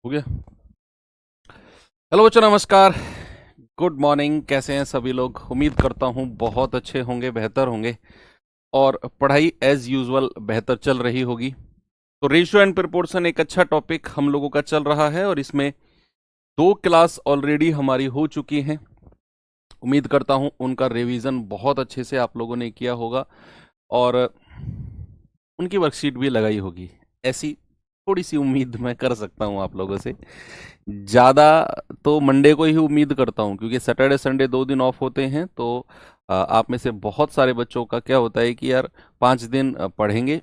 हो गया। हेलो बच्चों, नमस्कार। Good morning. कैसे हैं सभी लोग? उम्मीद करता हूं बहुत अच्छे होंगे, बेहतर होंगे और पढ़ाई एज यूजुअल बेहतर चल रही होगी। तो रेशियो एंड प्रोपोर्शन एक अच्छा टॉपिक हम लोगों का चल रहा है और इसमें दो क्लास ऑलरेडी हमारी हो चुकी हैं। उम्मीद करता हूं उनका रिवीजन बहुत अच्छे से आप लोगों ने किया होगा और उनकी वर्कशीट भी लगाई होगी। ऐसी थोड़ी सी उम्मीद मैं कर सकता हूं आप लोगों से। ज़्यादा तो मंडे को ही उम्मीद करता हूँ, क्योंकि सैटरडे संडे 2 दिन ऑफ होते हैं। तो आप में से बहुत सारे बच्चों का क्या होता है कि यार 5 दिन पढ़ेंगे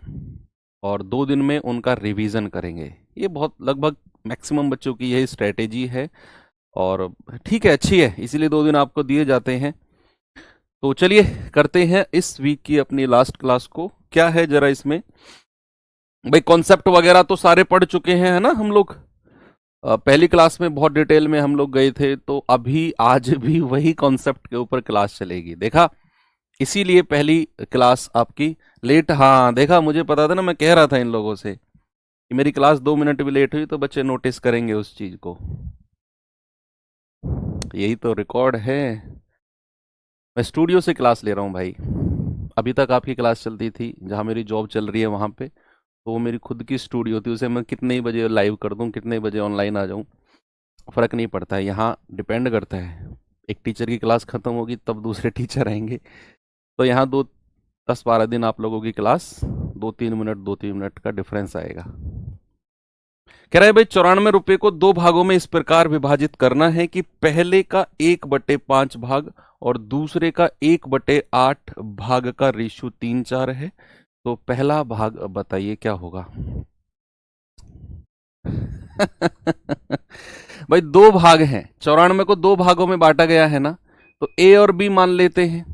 और 2 दिन में उनका रिवीजन करेंगे। ये बहुत लगभग मैक्सिमम बच्चों की यही स्ट्रेटेजी है और ठीक है, अच्छी है, इसीलिए 2 दिन आपको दिए जाते हैं। तो चलिए करते हैं इस वीक की अपनी लास्ट क्लास को। क्या है जरा इसमें, भाई कॉन्सेप्ट वगैरह तो सारे पढ़ चुके हैं, है ना हम लोग। पहली क्लास में बहुत डिटेल में हम लोग गए थे, तो अभी आज भी वही कॉन्सेप्ट के ऊपर क्लास चलेगी। देखा, इसीलिए पहली क्लास आपकी लेट। हाँ देखा, मुझे पता था ना, मैं कह रहा था इन लोगों से कि मेरी क्लास 2 मिनट भी लेट हुई तो बच्चे नोटिस करेंगे उस चीज को। यही तो रिकॉर्ड है। मैं स्टूडियो से क्लास ले रहा हूँ भाई। अभी तक आपकी क्लास चलती थी जहाँ मेरी जॉब चल रही है वहाँ पे, तो वो मेरी खुद की स्टूडियो थी। उसे मैं कितने ही बजे लाइव कर दूँ, कितने बजे ऑनलाइन आ जाऊँ, फर्क नहीं पड़ता है। यहाँ डिपेंड करता है, एक टीचर की क्लास खत्म होगी तब दूसरे टीचर आएंगे। तो यहाँ 10-12 दिन आप लोगों की क्लास 2-3 मिनट का डिफरेंस आएगा। कह रहा है भाई 94 रुपए को 2 भागों में इस प्रकार विभाजित करना है कि पहले का 1/5 भाग और दूसरे का 1/8 भाग का रेशियो 3:4 है। तो पहला भाग बताइए क्या होगा। भाई 2 भाग हैं, 94 को 2 भागों में बांटा गया है ना, तो ए और बी मान लेते हैं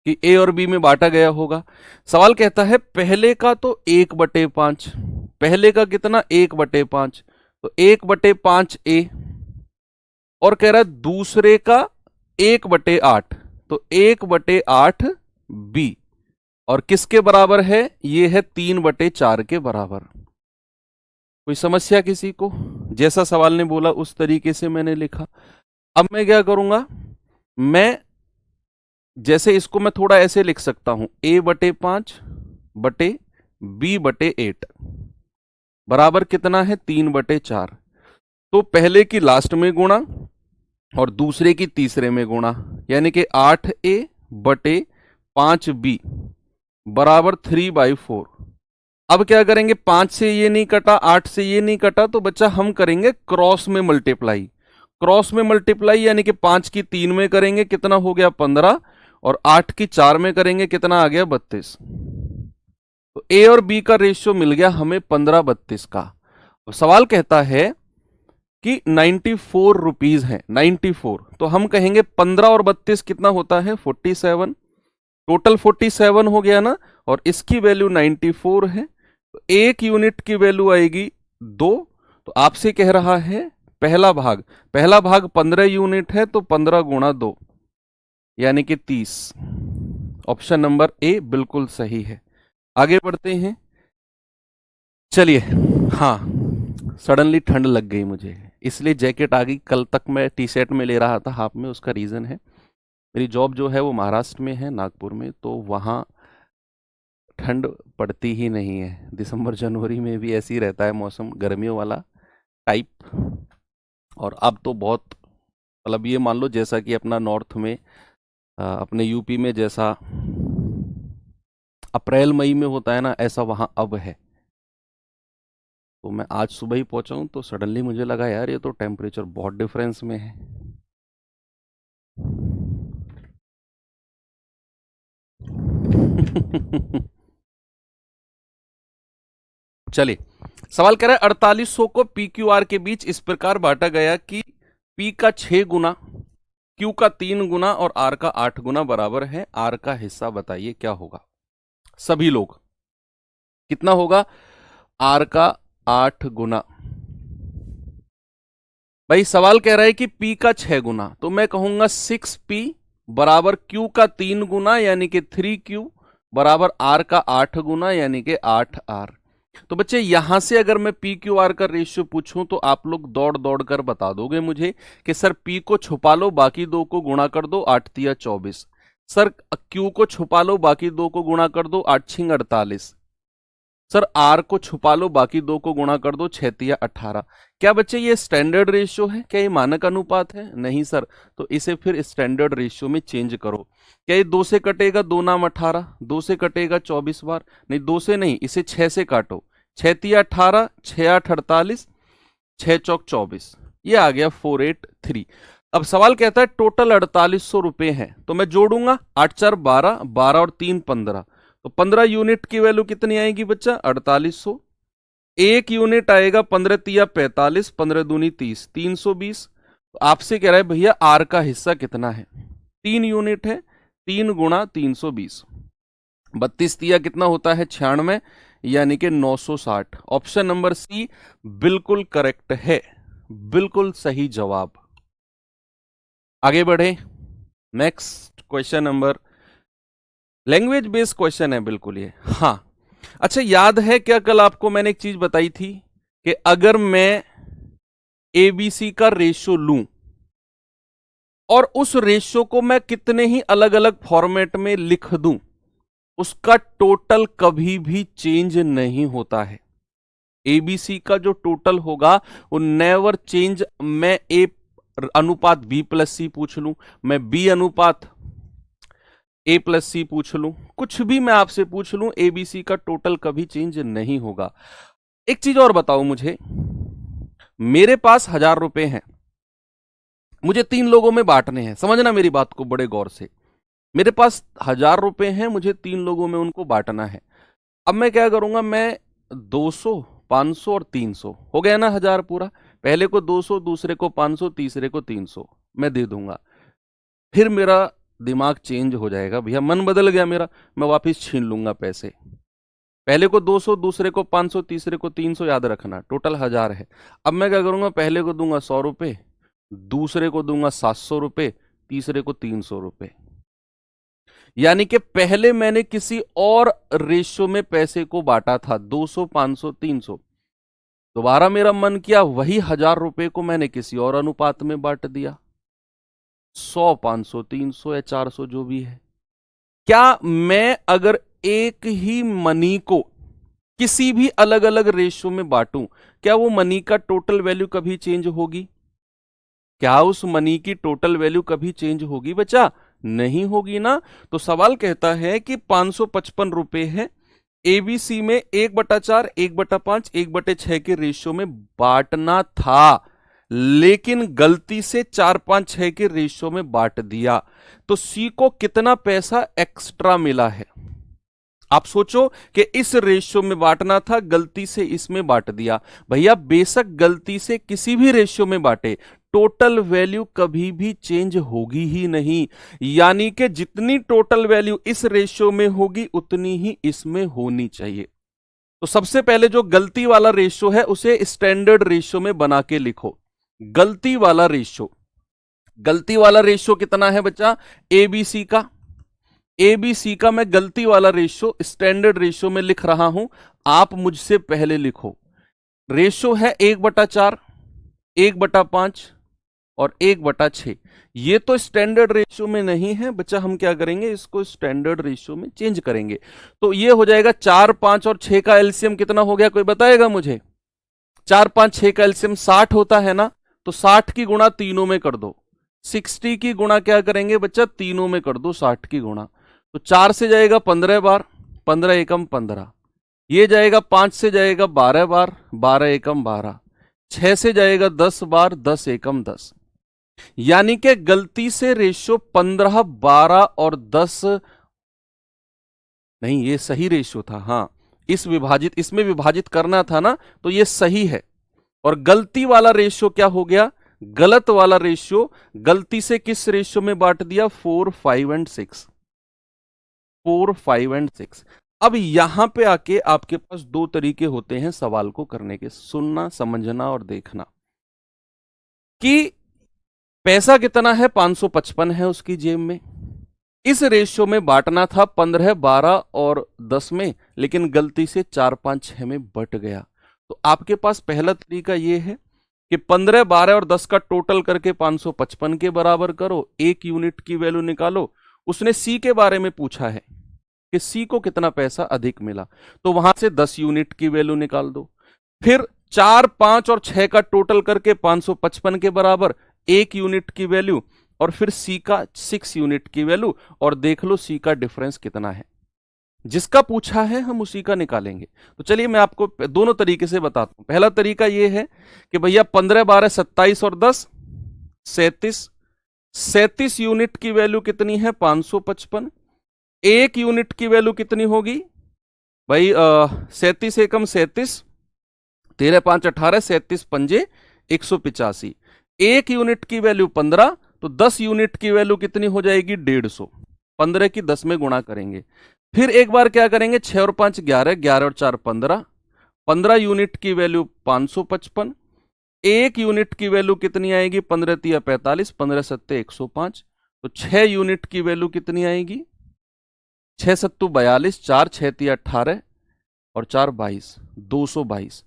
कि ए और बी में बांटा गया होगा। सवाल कहता है पहले का तो 1/5, पहले का कितना 1/5, तो 1/5 ए, और कह रहा है दूसरे का 1/8, तो 1/8 बी, और किसके बराबर है, ये है 3/4 के बराबर। कोई समस्या किसी को? जैसा सवाल ने बोला उस तरीके से मैंने लिखा। अब मैं क्या करूंगा, मैं जैसे इसको मैं थोड़ा ऐसे लिख सकता हूं, A/5/B/8 बराबर कितना है 3/4। तो पहले की लास्ट में गुणा और दूसरे की तीसरे में गुणा, यानी कि 8A/5B बराबर 3/4। अब क्या करेंगे, 5 से ये नहीं कटा, 8 से ये नहीं कटा, तो बच्चा हम करेंगे क्रॉस में मल्टीप्लाई। क्रॉस में मल्टीप्लाई यानी कि 5 की 3 में करेंगे, कितना हो गया 15, और 8 की 4 में करेंगे, कितना आ गया 32। तो ए और बी का रेशियो मिल गया हमें 15/32 का। अब सवाल कहता है कि 94 रुपीज है, 94, तो हम कहेंगे 15 और 32 कितना होता है 47, टोटल 47 हो गया ना, और इसकी वैल्यू 94 है, तो 1 यूनिट की वैल्यू आएगी 2। तो आपसे कह रहा है पहला भाग 15 यूनिट है, तो 15 गुणा 2 यानी कि 30। ऑप्शन नंबर ए बिल्कुल सही है। आगे बढ़ते हैं, चलिए। हाँ, सडनली ठंड लग गई मुझे, इसलिए जैकेट आ गई। कल तक मैं टी शर्ट में ले रहा था, हाफ में। उसका रीज़न है, मेरी जॉब जो है वो महाराष्ट्र में है, नागपुर में, तो वहाँ ठंड पड़ती ही नहीं है। दिसंबर जनवरी में भी ऐसे ही रहता है मौसम, गर्मियों वाला टाइप। और अब तो बहुत, मतलब ये मान लो जैसा कि अपना नॉर्थ में, अपने यूपी में जैसा अप्रैल मई में होता है ना, ऐसा वहाँ अब है। तो मैं आज सुबह ही पहुंचा हूँ, तो सडनली मुझे लगा यार ये तो टेम्परेचर बहुत डिफरेंस में है। चलिए, सवाल कह रहा है 4800 को पी क्यू आर के बीच इस प्रकार बांटा गया कि पी का 6 गुना, क्यू का 3 गुना और आर का 8 गुना बराबर है। आर का हिस्सा बताइए क्या होगा। सभी लोग, कितना होगा आर का 8 गुना। भाई सवाल कह रहा है कि पी का 6 गुना, तो मैं कहूंगा 6P बराबर क्यू का 3 गुना यानी कि 3Q बराबर आर का 8 गुना यानी कि 8R। तो बच्चे यहां से अगर मैं पी क्यू आर का रेशियो पूछूं तो आप लोग दौड़ दौड़ कर बता दोगे मुझे कि सर पी को छुपा लो, बाकी दो को गुणा कर दो, 8 तिया 24। सर क्यू को छुपा लो, बाकी दो को गुणा कर दो, 8 छिंग 48। सर आर को छुपा लो, बाकी दो को गुणा कर दो, 6 तिया 18। क्या बच्चे ये स्टैंडर्ड रेशियो है? क्या ये मानक अनुपात है? नहीं सर। तो इसे फिर स्टैंडर्ड रेशियो में चेंज करो। क्या ये 2 से कटेगा? 2 नाम 18। 2 से कटेगा 24 बार? नहीं, 2 से नहीं, इसे 6 से काटो। 6 तिया 18, 6 8 48, 6 चौक 24। ये आ गया 483। अब सवाल कहता है टोटल 4800 रुपए हैं, तो मैं जोड़ूंगा 8 4 12, 12 और 3 15। तो 15 यूनिट की वैल्यू कितनी आएगी बच्चा? 4800। एक यूनिट आएगा 15 तिया 45, 15 दूनी 30, 320। तो आपसे कह रहा है भैया आर का हिस्सा कितना है? 3 यूनिट है, 3 गुणा 320। 32 तिया कितना होता है? 96, यानी कि 960। ऑप्शन नंबर सी बिल्कुल करेक्ट है, बिल्कुल सही जवाब। आगे बढ़े, next question number, language based question है बिल्कुल ये। हाँ, अच्छा याद है क्या कल आपको मैंने एक चीज बताई थी कि अगर मैं एबीसी का रेशियो लूं और उस रेशियो को मैं कितने ही अलग अलग फॉर्मेट में लिख दूं, उसका टोटल कभी भी चेंज नहीं होता है। एबीसी का जो टोटल होगा वो नेवर चेंज। मैं ए अनुपात बी प्लस सी पूछ लूं, मैं बी अनुपात ए प्लस सी पूछ लूं, कुछ भी मैं आपसे पूछ लूं, एबीसी का टोटल कभी चेंज नहीं होगा। एक चीज और बताओ मुझे, मेरे पास 1000 रुपए हैं, मुझे 3 लोगों में बांटने हैं। समझना मेरी बात को बड़े गौर से। मेरे पास 1000 रुपए हैं, मुझे 3 लोगों में उनको बांटना है। अब मैं क्या करूंगा, मैं 200, 500 और 300 हो गया ना 1000 पूरा। पहले को 200, दूसरे को 500, तीसरे को 300 मैं दे दूंगा। फिर मेरा दिमाग चेंज हो जाएगा, भैया मन बदल गया मेरा, मैं वापस छीन लूंगा पैसे। पहले को 200, दूसरे को 500, तीसरे को 300, याद रखना टोटल 1000 है। अब मैं क्या करूंगा, पहले को दूंगा 100 रुपए, दूसरे को दूंगा 700 रुपए, तीसरे को 300 रुपए। यानी कि पहले मैंने किसी और रेशियो में पैसे को बांटा था, 200, 500, 300। दोबारा मेरा मन किया, वही 1000 रुपए को मैंने किसी और अनुपात में बांट दिया, 100, 500, 300 या 400 जो भी है। क्या मैं अगर एक ही मनी को किसी भी अलग अलग रेशियो में बांटूं, क्या वो मनी का टोटल वैल्यू कभी चेंज होगी? क्या उस मनी की टोटल वैल्यू कभी चेंज होगी बच्चा? नहीं होगी ना। तो सवाल कहता है कि 555 रुपए है, एबीसी में 1/4, 1/5, 1/6 के रेशियो में बांटना था, लेकिन गलती से 4 5 6 के रेशियो में बांट दिया। तो सी को कितना पैसा एक्स्ट्रा मिला है? आप सोचो कि इस रेशियो में बांटना था, गलती से इसमें बांट दिया। भैया बेशक गलती से किसी भी रेशियो में बांटे, टोटल वैल्यू कभी भी चेंज होगी ही नहीं। यानी कि जितनी टोटल वैल्यू इस रेशियो में होगी उतनी ही इसमें होनी चाहिए। तो सबसे पहले जो गलती वाला रेशियो है उसे स्टैंडर्ड रेशियो में बना के लिखो। गलती वाला रेशियो, गलती वाला रेशियो कितना है बच्चा? एबीसी का, एबीसी का मैं गलती वाला रेशियो स्टैंडर्ड रेशियो में लिख रहा हूं। आप मुझसे पहले लिखो। रेशियो है 1/4, 1/5 और 1/6। ये तो स्टैंडर्ड रेशियो में नहीं है बच्चा, हम क्या करेंगे, इसको स्टैंडर्ड रेशियो में चेंज करेंगे। तो ये हो जाएगा 4, 5 और 6 का एलसीएम कितना हो गया, कोई बताएगा मुझे? 4, 5, 6 का एलसीएम 60 होता है ना, तो 60 की गुणा तीनों में कर दो। 60 की गुणा क्या करेंगे बच्चा, तीनों में कर दो 60 की गुणा। तो 4 से जाएगा 15 बार, 15 एकम 15। ये जाएगा 5 से जाएगा 12 बार, 12 एकम 12। 6 से जाएगा 10 बार, 10 एकम 10। यानी कि गलती से रेशियो 15, 12 और 10 नहीं, ये सही रेशियो था। हाँ, इस विभाजित, इसमें विभाजित करना था ना, तो ये सही है। और गलती वाला रेशियो क्या हो गया, गलत वाला रेशियो, गलती से किस रेशियो में बांट दिया, 4, 5 एंड 6। 4, 5 एंड 6। अब यहां पे आके आपके पास दो तरीके होते हैं सवाल को करने के, सुनना, समझना और देखना। कि पैसा कितना है, 555 है उसकी जेब में, इस रेशियो में बांटना था 15, 12 और 10 में, लेकिन गलती से 4, 5, 6 में बट गया। तो आपके पास पहला तरीका यह है कि 15, 12 और 10 का टोटल करके 555 के बराबर करो, एक यूनिट की वैल्यू निकालो। उसने सी के बारे में पूछा है कि सी को कितना पैसा अधिक मिला, तो वहां से 10 यूनिट की वैल्यू निकाल दो। फिर 4, 5 और 6 का टोटल करके 555 के बराबर एक यूनिट की वैल्यू, और फिर सी का 6 यूनिट की वैल्यू, और देख लो सी का डिफरेंस कितना है। जिसका पूछा है हम उसी का निकालेंगे। तो चलिए मैं आपको दोनों तरीके से बताता हूं। पहला तरीका यह है कि भैया 15, 12, 27 और 10 37, 37 यूनिट की वैल्यू कितनी है 555। एक यूनिट की वैल्यू कितनी होगी भाई 37 एकम 37, 13 5 18, 37 पंजे 185। एक यूनिट की वैल्यू 15, तो 10 यूनिट की वैल्यू कितनी हो जाएगी 150। 15 की 10 में गुणा करेंगे। फिर एक बार क्या करेंगे 6 और 5 11, 11 और 4 15, 15 यूनिट की वैल्यू 555। एक यूनिट की वैल्यू कितनी आएगी 15 तिया 45, 15 सत्ते 105। तो 6 यूनिट की वैल्यू कितनी आएगी 6 सत्तू 42, 4 6 तिया 18 और 4 22, 222।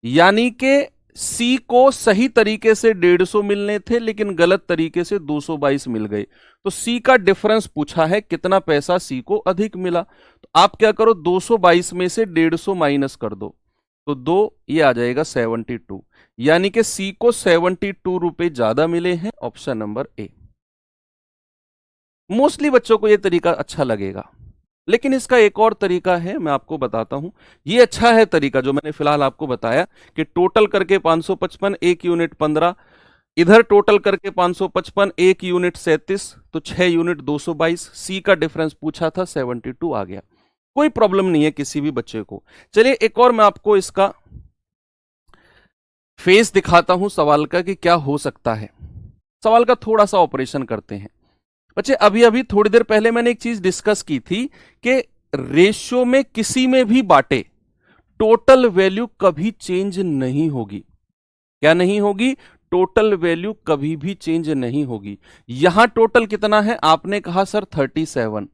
यानी कि सी को सही तरीके से 150 मिलने थे, लेकिन गलत तरीके से 222 मिल गए। तो सी का डिफरेंस पूछा है कितना पैसा सी को अधिक मिला। तो आप क्या करो 222 में से 150 माइनस कर दो, तो 2 ये आ जाएगा 72। यानी कि सी को 72 रुपए ज्यादा मिले हैं, ऑप्शन नंबर ए। मोस्टली बच्चों को यह तरीका अच्छा लगेगा, लेकिन इसका एक और तरीका है, मैं आपको बताता हूं। ये अच्छा है तरीका जो मैंने फिलहाल आपको बताया कि टोटल करके 555, एक यूनिट 15, इधर टोटल करके 555, एक यूनिट 37, तो 6 यूनिट 222। सी का डिफरेंस पूछा था 72 आ गया। कोई प्रॉब्लम नहीं है किसी भी बच्चे को। चलिए एक और मैं आपको इसका फेस दिखाता हूं सवाल का कि क्या हो सकता है। सवाल का थोड़ा सा ऑपरेशन करते हैं बच्चे। अभी अभी थोड़ी देर पहले मैंने एक चीज डिस्कस की थी कि रेशियो में किसी में भी बांटे टोटल वैल्यू कभी चेंज नहीं होगी। क्या नहीं होगी? टोटल वैल्यू कभी भी चेंज नहीं होगी। यहां टोटल कितना है? आपने कहा सर 37।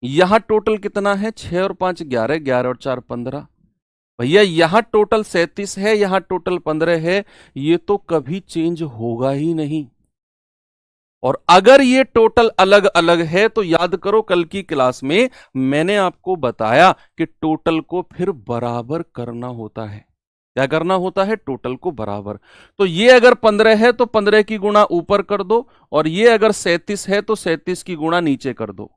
यहां टोटल कितना है? 6 और 5 11, 11 और 4 15। भैया यहां टोटल 37 है, यहां टोटल 15 है। ये तो कभी चेंज होगा ही नहीं। और अगर ये टोटल अलग अलग है तो याद करो कल की क्लास में मैंने आपको बताया कि टोटल को फिर बराबर करना होता है। क्या करना होता है? टोटल को बराबर। तो ये अगर 15 है तो 15 की गुणा ऊपर कर दो, और ये अगर 37 है तो 37 की गुणा नीचे कर दो।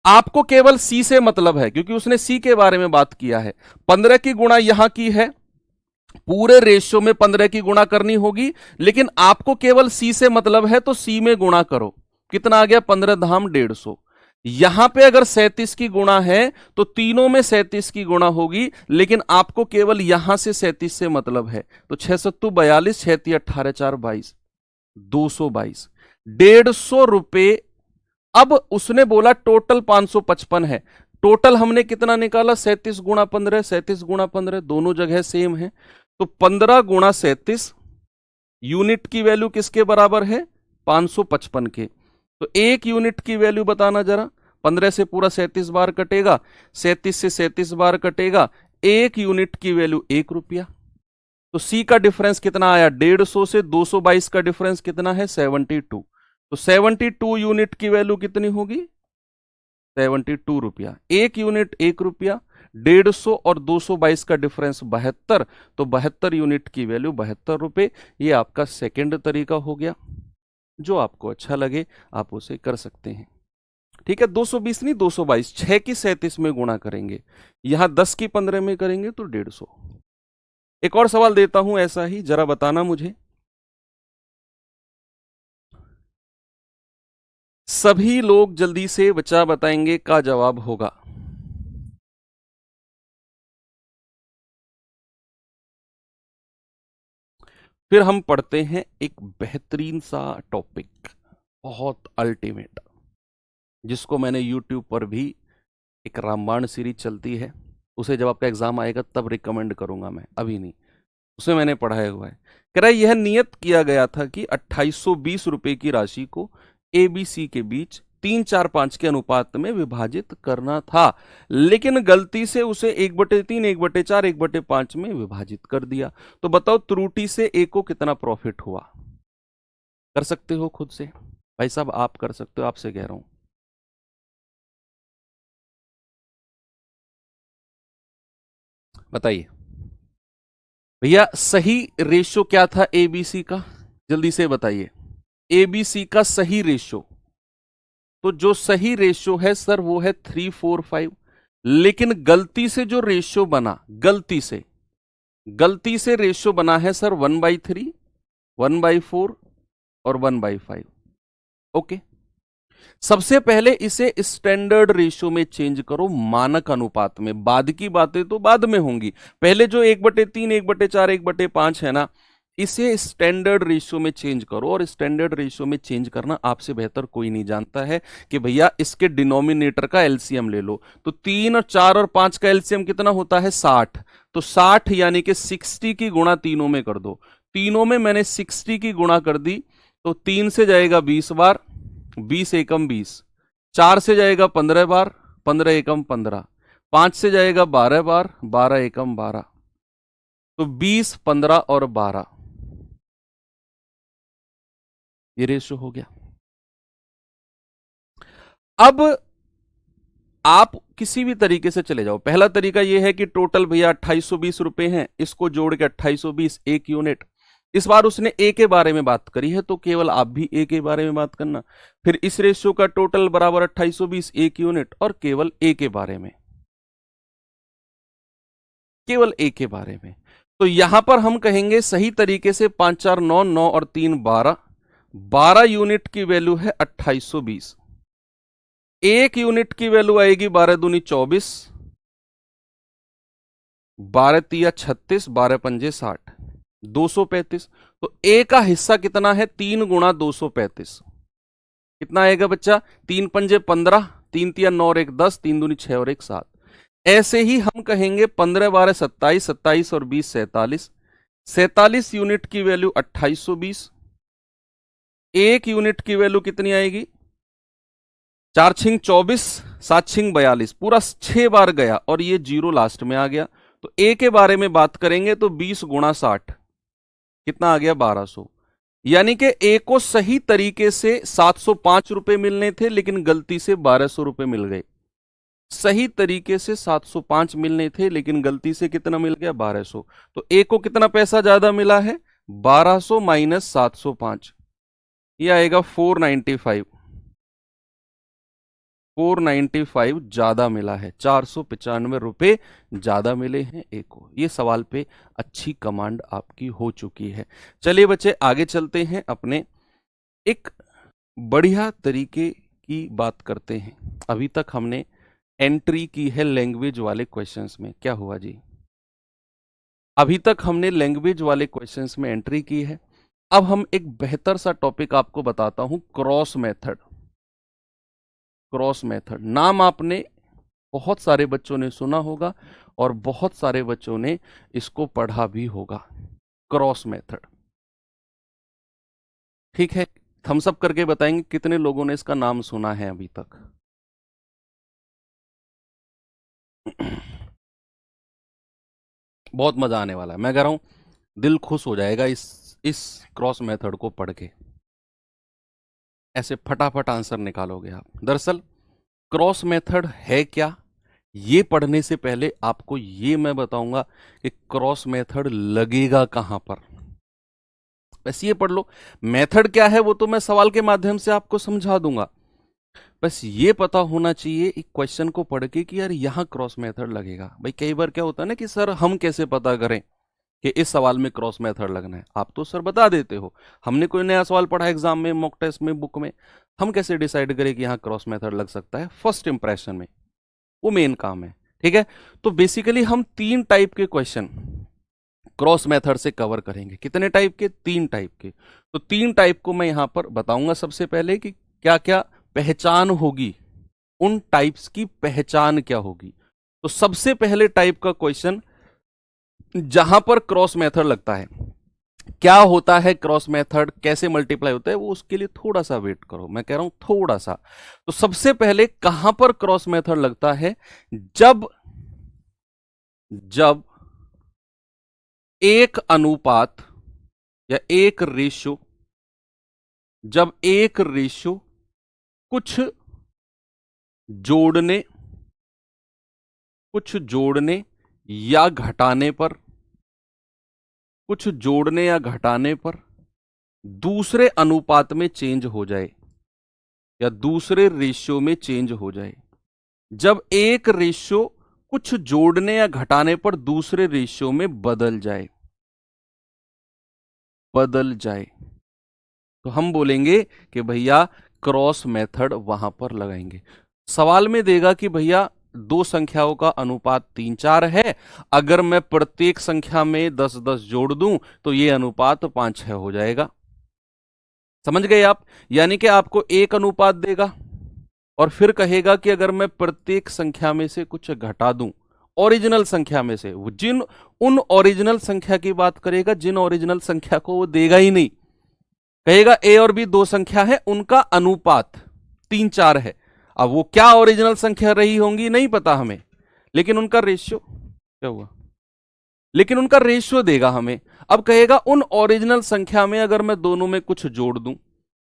आपको केवल सी से मतलब है क्योंकि उसने सी के बारे में बात किया है। 15 की गुणा यहां की है, पूरे रेशियो में 15 की गुणा करनी होगी, लेकिन आपको केवल सी से मतलब है तो सी में गुणा करो। कितना आ गया? 15 धाम 150। यहां पे अगर 37 की गुणा है तो तीनों में 37 की गुणा होगी, लेकिन आपको केवल यहां से 37 से मतलब है। तो 6 सत्तू 42, 6 ती 18, 4 22, 222, 150 रुपए। अब उसने बोला टोटल 555 है। टोटल हमने कितना निकाला? 37 गुणा 15, 37 गुणा 15, दोनों जगह सेम है। तो 15 गुणा 37 यूनिट की वैल्यू किसके बराबर है? 555 के। तो एक यूनिट की वैल्यू बताना जरा। 15 से पूरा 37 बार कटेगा, 37 से 37 बार कटेगा, एक यूनिट की वैल्यू 1 रुपया। तो सी का डिफरेंस कितना आया? 150 से 222 का डिफरेंस कितना है? 72। तो 72 यूनिट की वैल्यू कितनी होगी? 72 रुपया। एक यूनिट 1 रुपया, 150 और 222 का डिफरेंस 72। तो 72 यूनिट की वैल्यू 72 रुपए। ये आपका सेकेंड तरीका हो गया। जो आपको अच्छा लगे आप उसे कर सकते हैं। ठीक है, 220 नहीं 222, 6 की 37 में गुणा करेंगे, यहां 10 की 15 में करेंगे तो 150। एक और सवाल देता हूं ऐसा ही, जरा बताना मुझे। सभी लोग जल्दी से बच्चा बताएंगे का जवाब होगा। फिर हम पढ़ते हैं एक बेहतरीन सा टॉपिक, बहुत अल्टीमेट, जिसको मैंने YouTube पर भी, एक रामबाण सीरीज चलती है, उसे जब आपका एग्जाम आएगा तब रिकमेंड करूंगा मैं, अभी नहीं। उसे मैंने पढ़ाया हुआ है। कह रहा है यह नियत किया गया था कि 2820 रुपए की राशि को ए बी सी के बीच 3:4:5 के अनुपात में विभाजित करना था, लेकिन गलती से उसे 1/3, 1/4, 1/5 में विभाजित कर दिया। तो बताओ त्रुटि से ए को कितना प्रॉफिट हुआ? कर सकते हो खुद से भाई साहब, आप कर सकते हो, आपसे कह रहा हूं। बताइए भैया, सही रेशो क्या था एबीसी का? जल्दी से बताइए, एबीसी का सही रेशो। तो जो सही रेशो है सर वो है 3:4:5, लेकिन गलती से जो रेशो बना, गलती से रेशो बना है सर 1/3, 1/4 और 1/5। ओके, सबसे पहले इसे स्टैंडर्ड रेशो में चेंज करो, मानक अनुपात में। बाद की बातें तो बाद में होंगी, पहले जो 1/3, 1/4, 1/5 है ना, इसे स्टैंडर्ड रेशियो में चेंज करो। और स्टैंडर्ड रेशियो में चेंज करना आपसे बेहतर कोई नहीं जानता है कि भैया इसके डिनोमिनेटर का एलसीएम ले लो। तो 3 और 4 और 5 का एलसीएम कितना होता है? 60। तो 60 यानी कि 60 की गुणा तीनों में कर दो। तीनों में मैंने 60 की गुणा कर दी, तो 3 से जाएगा 20 बार, 20 एकम 20, 4 से जाएगा 15 बार, 15 एकम 15, 5 से जाएगा 12 बार, 12 एकम 12, तो 20, 15 और 12, ये रेशो हो गया। अब आप किसी भी तरीके से चले जाओ। पहला तरीका यह है कि टोटल भैया 2820 रुपए हैं, इसको जोड़ के 2820 एक यूनिट। इस बार उसने ए के बारे में बात करी है तो केवल आप भी ए के बारे में बात करना। फिर इस रेशियो का टोटल बराबर 2820 एक यूनिट, और केवल ए के बारे में, केवल ए के बारे में। तो यहां पर हम कहेंगे सही तरीके से 5 4 9, 9 और 3 12, 12 यूनिट की वैल्यू है 2820। एक यूनिट की वैल्यू आएगी 12 दूनी 24, 12 तिया 36, 12 पंजे 60, 235। तो ए का हिस्सा कितना है? 3 गुणा 235। कितना आएगा बच्चा? 3 पंजे 15, 3 तिया 9 और 1 10, 3 दूनी 6 और 1 7। ऐसे ही हम कहेंगे 15 12 27, 27 और 20 47, 47 यूनिट की वैल्यू 2820। एक यूनिट की वैल्यू कितनी आएगी? 4 छिंग 24, 7 छिंग 42, पूरा 6 बार गया और ये जीरो लास्ट में आ गया। तो ए के बारे में बात करेंगे तो 20 गुणा 60 कितना आ गया? 1200। यानी कि ए को सही तरीके से 705 रुपए मिलने थे, लेकिन गलती से 1200 रुपए मिल गए। सही तरीके से 705 मिलने थे, लेकिन गलती से कितना मिल गया? 1200। तो ए को कितना पैसा ज्यादा मिला है? 1200 माइनस 705, ये आएगा 495। 495 ज्यादा मिला है, 495 रुपए ज्यादा मिले हैं ए को। ये सवाल पे अच्छी कमांड आपकी हो चुकी है। चलिए बच्चे आगे चलते हैं, अपने एक बढ़िया तरीके की बात करते हैं। अभी तक हमने एंट्री की है लैंग्वेज वाले क्वेश्चंस में। क्या हुआ जी? अभी तक हमने लैंग्वेज वाले क्वेश्चंस में एंट्री की है। अब हम एक बेहतर सा टॉपिक आपको बताता हूं, क्रॉस मेथड। क्रॉस मेथड नाम आपने बहुत सारे बच्चों ने सुना होगा और बहुत सारे बच्चों ने इसको पढ़ा भी होगा। क्रॉस मेथड, ठीक है? थम्स अप करके बताएंगे कितने लोगों ने इसका नाम सुना है अभी तक। बहुत मजा आने वाला है, मैं कह रहा हूं दिल खुश हो जाएगा इस क्रॉस मेथड को पढ़ के। ऐसे फटाफट आंसर निकालोगे आप। दरअसल क्रॉस मेथड है क्या, ये पढ़ने से पहले आपको ये मैं बताऊंगा कि क्रॉस मेथड लगेगा कहां पर। बस ये पढ़ लो। मेथड क्या है वो तो मैं सवाल के माध्यम से आपको समझा दूंगा। बस ये पता होना चाहिए एक क्वेश्चन को पढ़ के कि यार यहां क्रॉस मेथड लगेगा। भाई कई बार क्या होता है ना कि सर हम कैसे पता करें कि इस सवाल में क्रॉस मेथड लगना है? आप तो सर बता देते हो, हमने कोई नया सवाल पढ़ा एग्जाम में, मॉक टेस्ट में, बुक में, हम कैसे डिसाइड करें कि यहाँ क्रॉस मेथड लग सकता है? फर्स्ट इंप्रेशन में, वो मेन काम है, ठीक है? तो बेसिकली हम 3 टाइप के क्वेश्चन क्रॉस मेथड से कवर करेंगे। कितने टाइप के? 3 टाइप के। तो 3 टाइप को मैं यहां पर बताऊंगा सबसे पहले कि क्या क्या पहचान होगी, उन टाइप्स की पहचान क्या होगी। तो सबसे पहले टाइप का क्वेश्चन जहां पर क्रॉस मेथड लगता है, क्या होता है क्रॉस मेथड, कैसे मल्टीप्लाई होता है, वो उसके लिए थोड़ा सा वेट करो, मैं कह रहा हूं थोड़ा सा। तो सबसे पहले कहां पर क्रॉस मेथड लगता है, जब जब एक अनुपात या एक रेशो, जब एक रेशो कुछ जोड़ने या घटाने पर, कुछ जोड़ने या घटाने पर दूसरे अनुपात में चेंज हो जाए या दूसरे रेशियो में चेंज हो जाए। जब एक रेशियो कुछ जोड़ने या घटाने पर दूसरे रेशियो में बदल जाए, तो हम बोलेंगे कि भैया क्रॉस मेथड वहां पर लगाएंगे। सवाल में देगा कि भैया दो संख्याओं का अनुपात 3-4 है, अगर मैं प्रत्येक संख्या में 10-10 जोड़ दूं तो ये अनुपात 5-6 हो जाएगा। समझ गए आप? यानी कि आपको एक अनुपात देगा और फिर कहेगा कि अगर मैं प्रत्येक संख्या में से कुछ घटा दूं, ओरिजिनल संख्या में से, उन ओरिजिनल संख्या की बात करेगा जिन ओरिजिनल संख्या को वो देगा ही नहीं। कहेगा ए और बी दो संख्या है, उनका अनुपात 3-4 है। अब वो क्या ओरिजिनल संख्या रही होंगी नहीं पता हमें, लेकिन उनका रेशियो क्या हुआ, लेकिन उनका रेशियो देगा हमें। अब कहेगा उन ओरिजिनल संख्या में अगर मैं दोनों में कुछ जोड़ दूं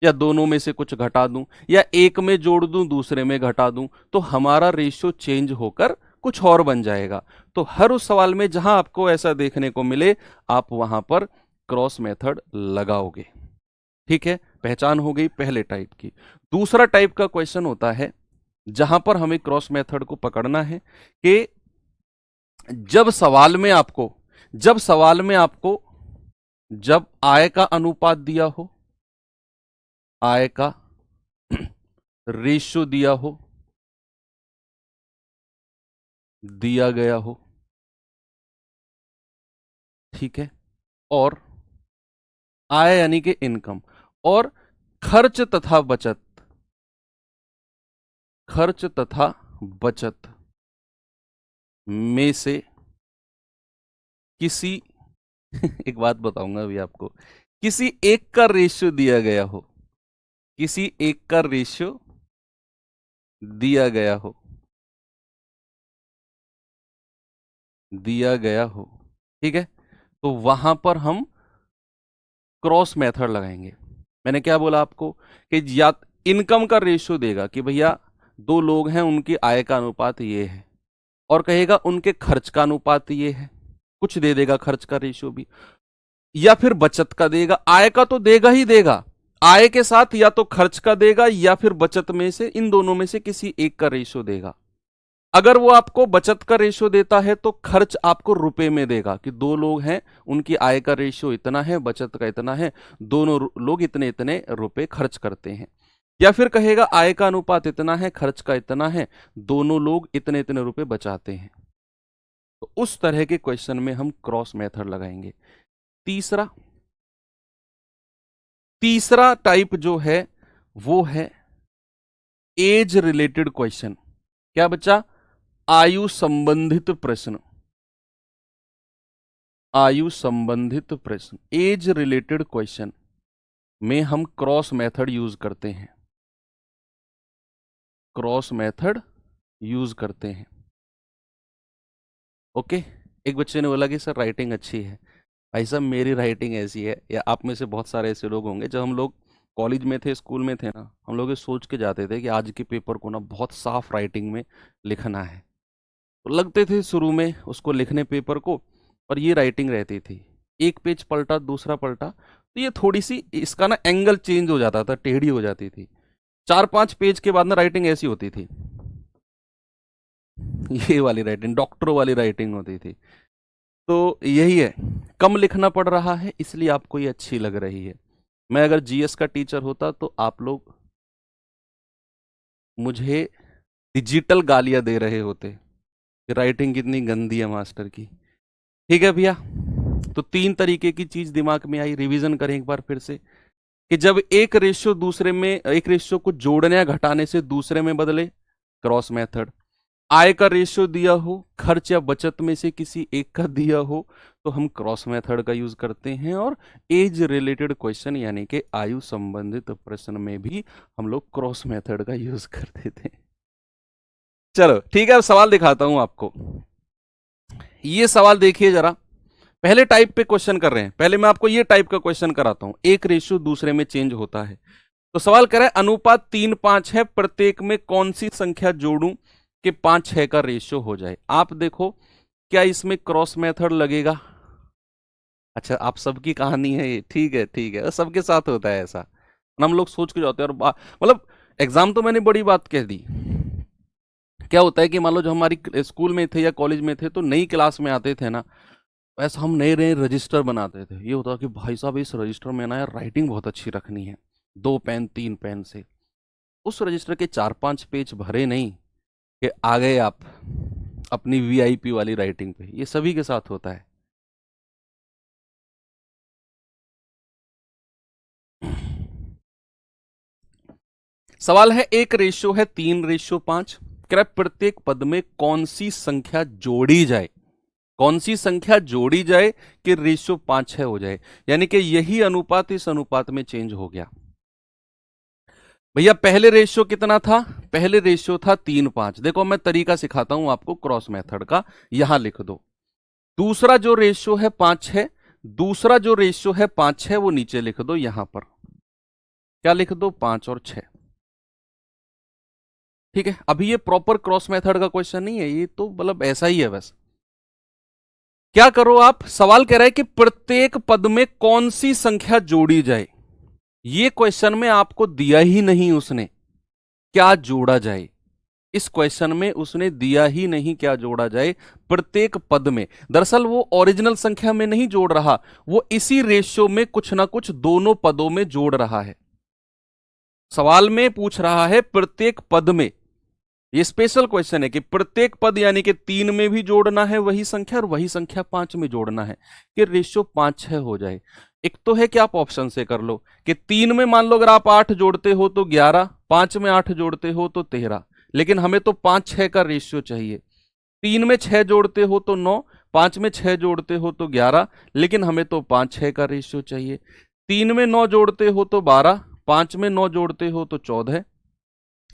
या दोनों में से कुछ घटा दूं या एक में जोड़ दूं दूसरे में घटा दूं, तो हमारा रेशियो चेंज होकर कुछ और बन जाएगा। तो हर उस सवाल में जहां आपको ऐसा देखने को मिले, आप वहां पर क्रॉस मेथड लगाओगे। ठीक है, पहचान हो गई पहले टाइप की। दूसरा टाइप का क्वेश्चन होता है जहां पर हमें क्रॉस मेथड को पकड़ना है कि जब सवाल में आपको जब आय का अनुपात दिया हो, आय का रेशियो दिया गया हो, ठीक है, और आय यानी कि इनकम, और खर्च तथा बचत में से किसी एक बात बताऊंगा अभी आपको, किसी एक का रेशियो दिया गया हो, किसी एक का रेशियो दिया गया हो, ठीक है, तो वहां पर हम क्रॉस मेथड लगाएंगे। मैंने क्या बोला आपको कि या इनकम का रेशियो देगा कि भैया दो लोग हैं, उनकी आय का अनुपात ये है, और कहेगा उनके खर्च का अनुपात ये है, कुछ दे देगा खर्च का रेशियो भी, या फिर बचत का देगा। आय का तो देगा ही देगा, आय के साथ या तो खर्च का देगा या फिर बचत में से, इन दोनों में से किसी एक का रेशियो देगा। अगर वो आपको बचत का रेशियो देता है तो खर्च आपको रुपए में देगा कि दो लोग हैं, उनकी आय का रेशियो इतना है, बचत का इतना है, दोनों लोग इतने इतने रुपए खर्च करते हैं। या फिर कहेगा आय का अनुपात इतना है, खर्च का इतना है, दोनों लोग इतने इतने रुपए बचाते हैं। तो उस तरह के क्वेश्चन में हम क्रॉस मेथड लगाएंगे। तीसरा टाइप जो है वो है एज रिलेटेड क्वेश्चन। क्या बच्चा? आयु संबंधित प्रश्न, आयु संबंधित प्रश्न, एज रिलेटेड क्वेश्चन में हम क्रॉस मेथड यूज करते हैं, क्रॉस मेथड यूज करते हैं। ओके, एक बच्चे ने बोला कि सर राइटिंग अच्छी है। भाई साहब मेरी राइटिंग ऐसी है, या आप में से बहुत सारे ऐसे लोग होंगे, जब हम लोग कॉलेज में थे, स्कूल में थे ना, हम लोग ये सोच के जाते थे कि आज के पेपर को ना बहुत साफ राइटिंग में लिखना है। तो लगते थे शुरू में उसको लिखने पेपर को, और ये राइटिंग रहती थी, एक पेज पलटा दूसरा पलटा, तो ये थोड़ी सी इसका ना एंगल चेंज हो जाता था, टेढ़ी हो जाती थी। 4-5 पेज के बाद ना राइटिंग ऐसी होती थी, ये वाली राइटिंग डॉक्टरों वाली राइटिंग होती थी। तो यही है, कम लिखना पड़ रहा है इसलिए आपको ये अच्छी लग रही है। मैं अगर जीएस का टीचर होता तो आप लोग मुझे डिजिटल गालियां दे रहे होते कि राइटिंग कितनी गंदी है मास्टर की। ठीक है भैया, तो 3 तरीके की चीज दिमाग में आई, रिवीजन करें एक बार फिर से कि जब एक रेशियो को जोड़ने या घटाने से दूसरे में बदले, क्रॉस मेथड। आय का रेशियो दिया हो, खर्च या बचत में से किसी एक का दिया हो, तो हम क्रॉस मेथड का यूज करते हैं। और एज रिलेटेड क्वेश्चन यानी कि आयु संबंधित प्रश्न में भी हम लोग क्रॉस मेथड का यूज करते थे। चलो ठीक है, अब सवाल दिखाता हूं आपको। ये सवाल देखिए जरा, पहले टाइप पे क्वेश्चन कर रहे हैं। पहले मैं आपको ये टाइप का क्वेश्चन कराता हूं, एक रेशियो दूसरे में चेंज होता है। तो सवाल कह रहा है अनुपात 3:5 है, प्रत्येक में कौन सी संख्या जोड़ूं कि 5:6 का रेशियो हो जाए। आप देखो क्या इसमें क्रॉस मेथड लगेगा? अच्छा, आप सबकी कहानी है ये, ठीक है ठीक है, सबके साथ होता है ऐसा। हम लोग सोच के जाते हैं और मतलब एग्जाम तो मैंने बड़ी बात कह दी। क्या होता है कि मान लो जो हमारी स्कूल में थे या कॉलेज में थे तो नई क्लास में आते थे ना, ऐसा हम नए नए रजिस्टर बनाते थे। ये होता कि भाई साहब इस रजिस्टर में ना यार राइटिंग बहुत अच्छी रखनी है, 2 पेन 3 पेन से। उस रजिस्टर के 4-5 पेज भरे नहीं कि आ गए आप अपनी वीआईपी वाली राइटिंग पे। ये सभी के साथ होता है। सवाल है एक रेशियो है 3:5, क्या प्रत्येक पद में कौन सी संख्या जोड़ी जाए, कौन सी संख्या जोड़ी जाए कि रेशियो 5:6 हो जाए। यानी कि यही अनुपात इस अनुपात में चेंज हो गया। भैया पहले रेशियो कितना था? पहले रेशियो था 3:5। देखो मैं तरीका सिखाता हूं आपको क्रॉस मेथड का, यहां लिख दो। दूसरा जो रेशियो है 5:6, दूसरा जो रेशियो है 5:6 वो नीचे लिख दो। यहां पर क्या लिख दो? 5 और 6। ठीक है, अभी ये प्रॉपर क्रॉस मेथड का क्वेश्चन नहीं है, ये तो मतलब ऐसा ही है बस। क्या करो आप, सवाल कह रहा है कि प्रत्येक पद में कौन सी संख्या जोड़ी जाए। ये क्वेश्चन में आपको दिया ही नहीं उसने क्या जोड़ा जाए। इस क्वेश्चन में उसने दिया ही नहीं क्या जोड़ा जाए प्रत्येक पद में। दरअसल वो ओरिजिनल संख्या में नहीं जोड़ रहा, वो इसी रेशियो में कुछ ना कुछ दोनों पदों में जोड़ रहा है। सवाल में पूछ रहा है प्रत्येक पद में, ये स्पेशल क्वेश्चन है कि प्रत्येक पद यानी कि 3 में भी जोड़ना है वही संख्या और वही संख्या 5 में जोड़ना है कि रेशियो 5:6 हो जाए। एक तो है कि आप ऑप्शन से कर लो कि 3 में मान लो अगर आप 8 जोड़ते हो तो 11, 5 में 8 जोड़ते हो तो 13, लेकिन हमें तो 5:6 का रेशियो चाहिए। 3 में 6 जोड़ते हो तो 9, 5 में 6 जोड़ते हो तो 11, लेकिन हमें तो 5:6 का रेशियो चाहिए। 3 में 9 जोड़ते हो तो 12, 5 में 9 जोड़ते हो तो 14,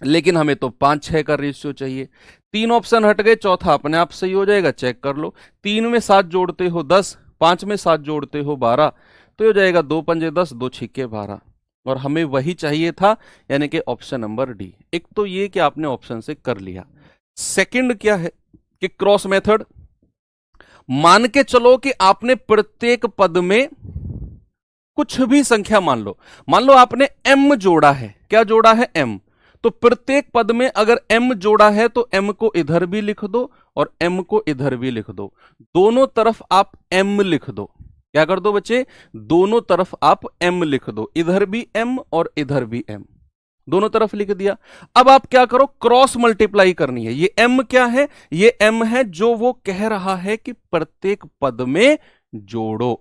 लेकिन हमें तो 5:6 का रेशियो चाहिए। 3 ऑप्शन हट गए, चौथा अपने आप सही हो जाएगा, चेक कर लो। 3 में 7 जोड़ते हो 10, 5 में 7 जोड़ते हो 12, तो हो जाएगा 2×5 = 10, 2×6 = 12। और हमें वही चाहिए था, यानी कि ऑप्शन नंबर डी। एक तो ये कि आपने ऑप्शन से कर लिया। सेकंड क्या है कि क्रॉस मेथड, मान के चलो कि आपने प्रत्येक पद में कुछ भी संख्या मान लो आपने m जोड़ा है। क्या जोड़ा है? m। तो प्रत्येक पद में अगर m जोड़ा है तो m को इधर भी लिख दो और m को इधर भी लिख दो। दोनों तरफ आप m लिख दो। क्या कर दो बच्चे? दोनों तरफ आप m लिख दो, इधर भी m और इधर भी m, दोनों तरफ लिख दिया। अब आप क्या करो, क्रॉस मल्टीप्लाई करनी है। ये m क्या है? ये m है जो वो कह रहा है कि प्रत्येक पद में जोड़ो,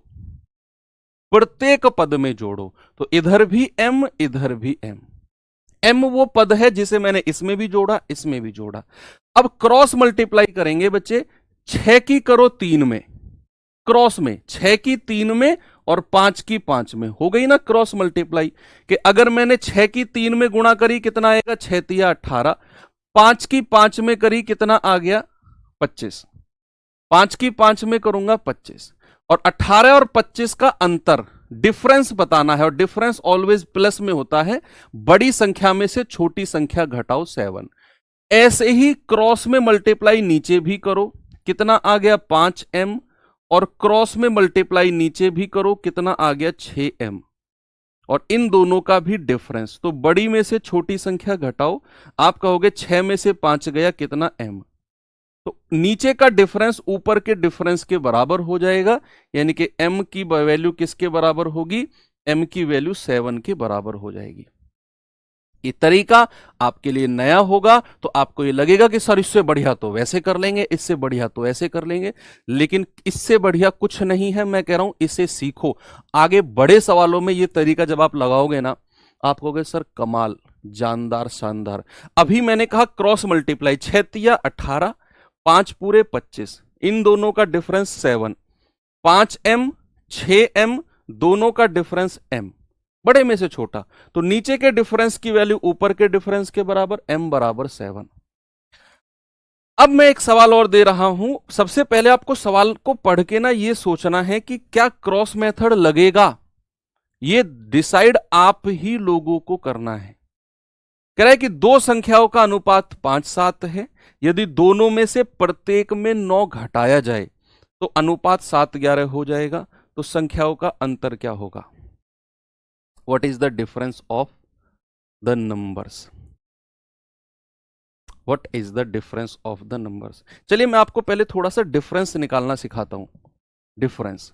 प्रत्येक पद में जोड़ो। तो इधर भी m, इधर भी m। m वो पद है जिसे मैंने इसमें भी जोड़ा, इसमें भी जोड़ा। अब क्रॉस मल्टीप्लाई करेंगे बच्चे, 6 की करो 3 में, क्रॉस में 6 की 3 में और 5 की 5 में, हो गई ना क्रॉस मल्टीप्लाई। कि अगर मैंने 6 की 3 में गुणा करी कितना आएगा? 6×3 = 18। 5 की 5 में करी कितना आ गया? 25। 5 की 5 में करूंगा 25, और 18 और 25 का अंतर, डिफरेंस बताना है, और डिफरेंस ऑलवेज प्लस में होता है। बड़ी संख्या में से छोटी संख्या घटाओ 7। ऐसे ही क्रॉस में मल्टीप्लाई नीचे भी करो, कितना आ गया? 5m, और क्रॉस में मल्टीप्लाई नीचे भी करो, कितना आ गया? 6m, और इन दोनों का भी डिफरेंस। तो बड़ी में से छोटी संख्या घटाओ, आप कहोगे 6 में से 5 गया, कितना? m। तो नीचे का डिफरेंस ऊपर के डिफरेंस के बराबर हो जाएगा, यानी कि m की वैल्यू किसके बराबर होगी? m की वैल्यू 7 के बराबर हो जाएगी। ये तरीका आपके लिए नया होगा तो आपको ये लगेगा कि सर इससे बढ़िया तो वैसे कर लेंगे, इससे बढ़िया तो ऐसे कर लेंगे, लेकिन इससे बढ़िया कुछ नहीं है। मैं कह रहा हूं इसे सीखो। आगे बड़े सवालों में ये तरीका जब आप लगाओगे ना, आप कहोगे सर कमाल, जानदार शानदार। अभी मैंने कहा क्रॉस मल्टीप्लाई, 6 तिया 18, 5 पूरे 25, इन दोनों का डिफरेंस 7, 5m 6m दोनों का डिफरेंस m, बड़े में से छोटा, तो नीचे के डिफरेंस की वैल्यू ऊपर के डिफरेंस के बराबर, m बराबर 7। अब मैं एक सवाल और दे रहा हूं। सबसे पहले आपको सवाल को पढ़ के ना ये सोचना है कि क्या क्रॉस मेथड लगेगा, ये डिसाइड आप ही लोगों को करना है। कह रहा है कि दो संख्याओं का अनुपात 5-7 है, यदि दोनों में से प्रत्येक में 9 घटाया जाए तो अनुपात 7-11 हो जाएगा, तो संख्याओं का अंतर क्या होगा? What is the difference of the numbers? What is the difference of the numbers? चलिए मैं आपको पहले थोड़ा सा डिफरेंस निकालना सिखाता हूं। डिफरेंस,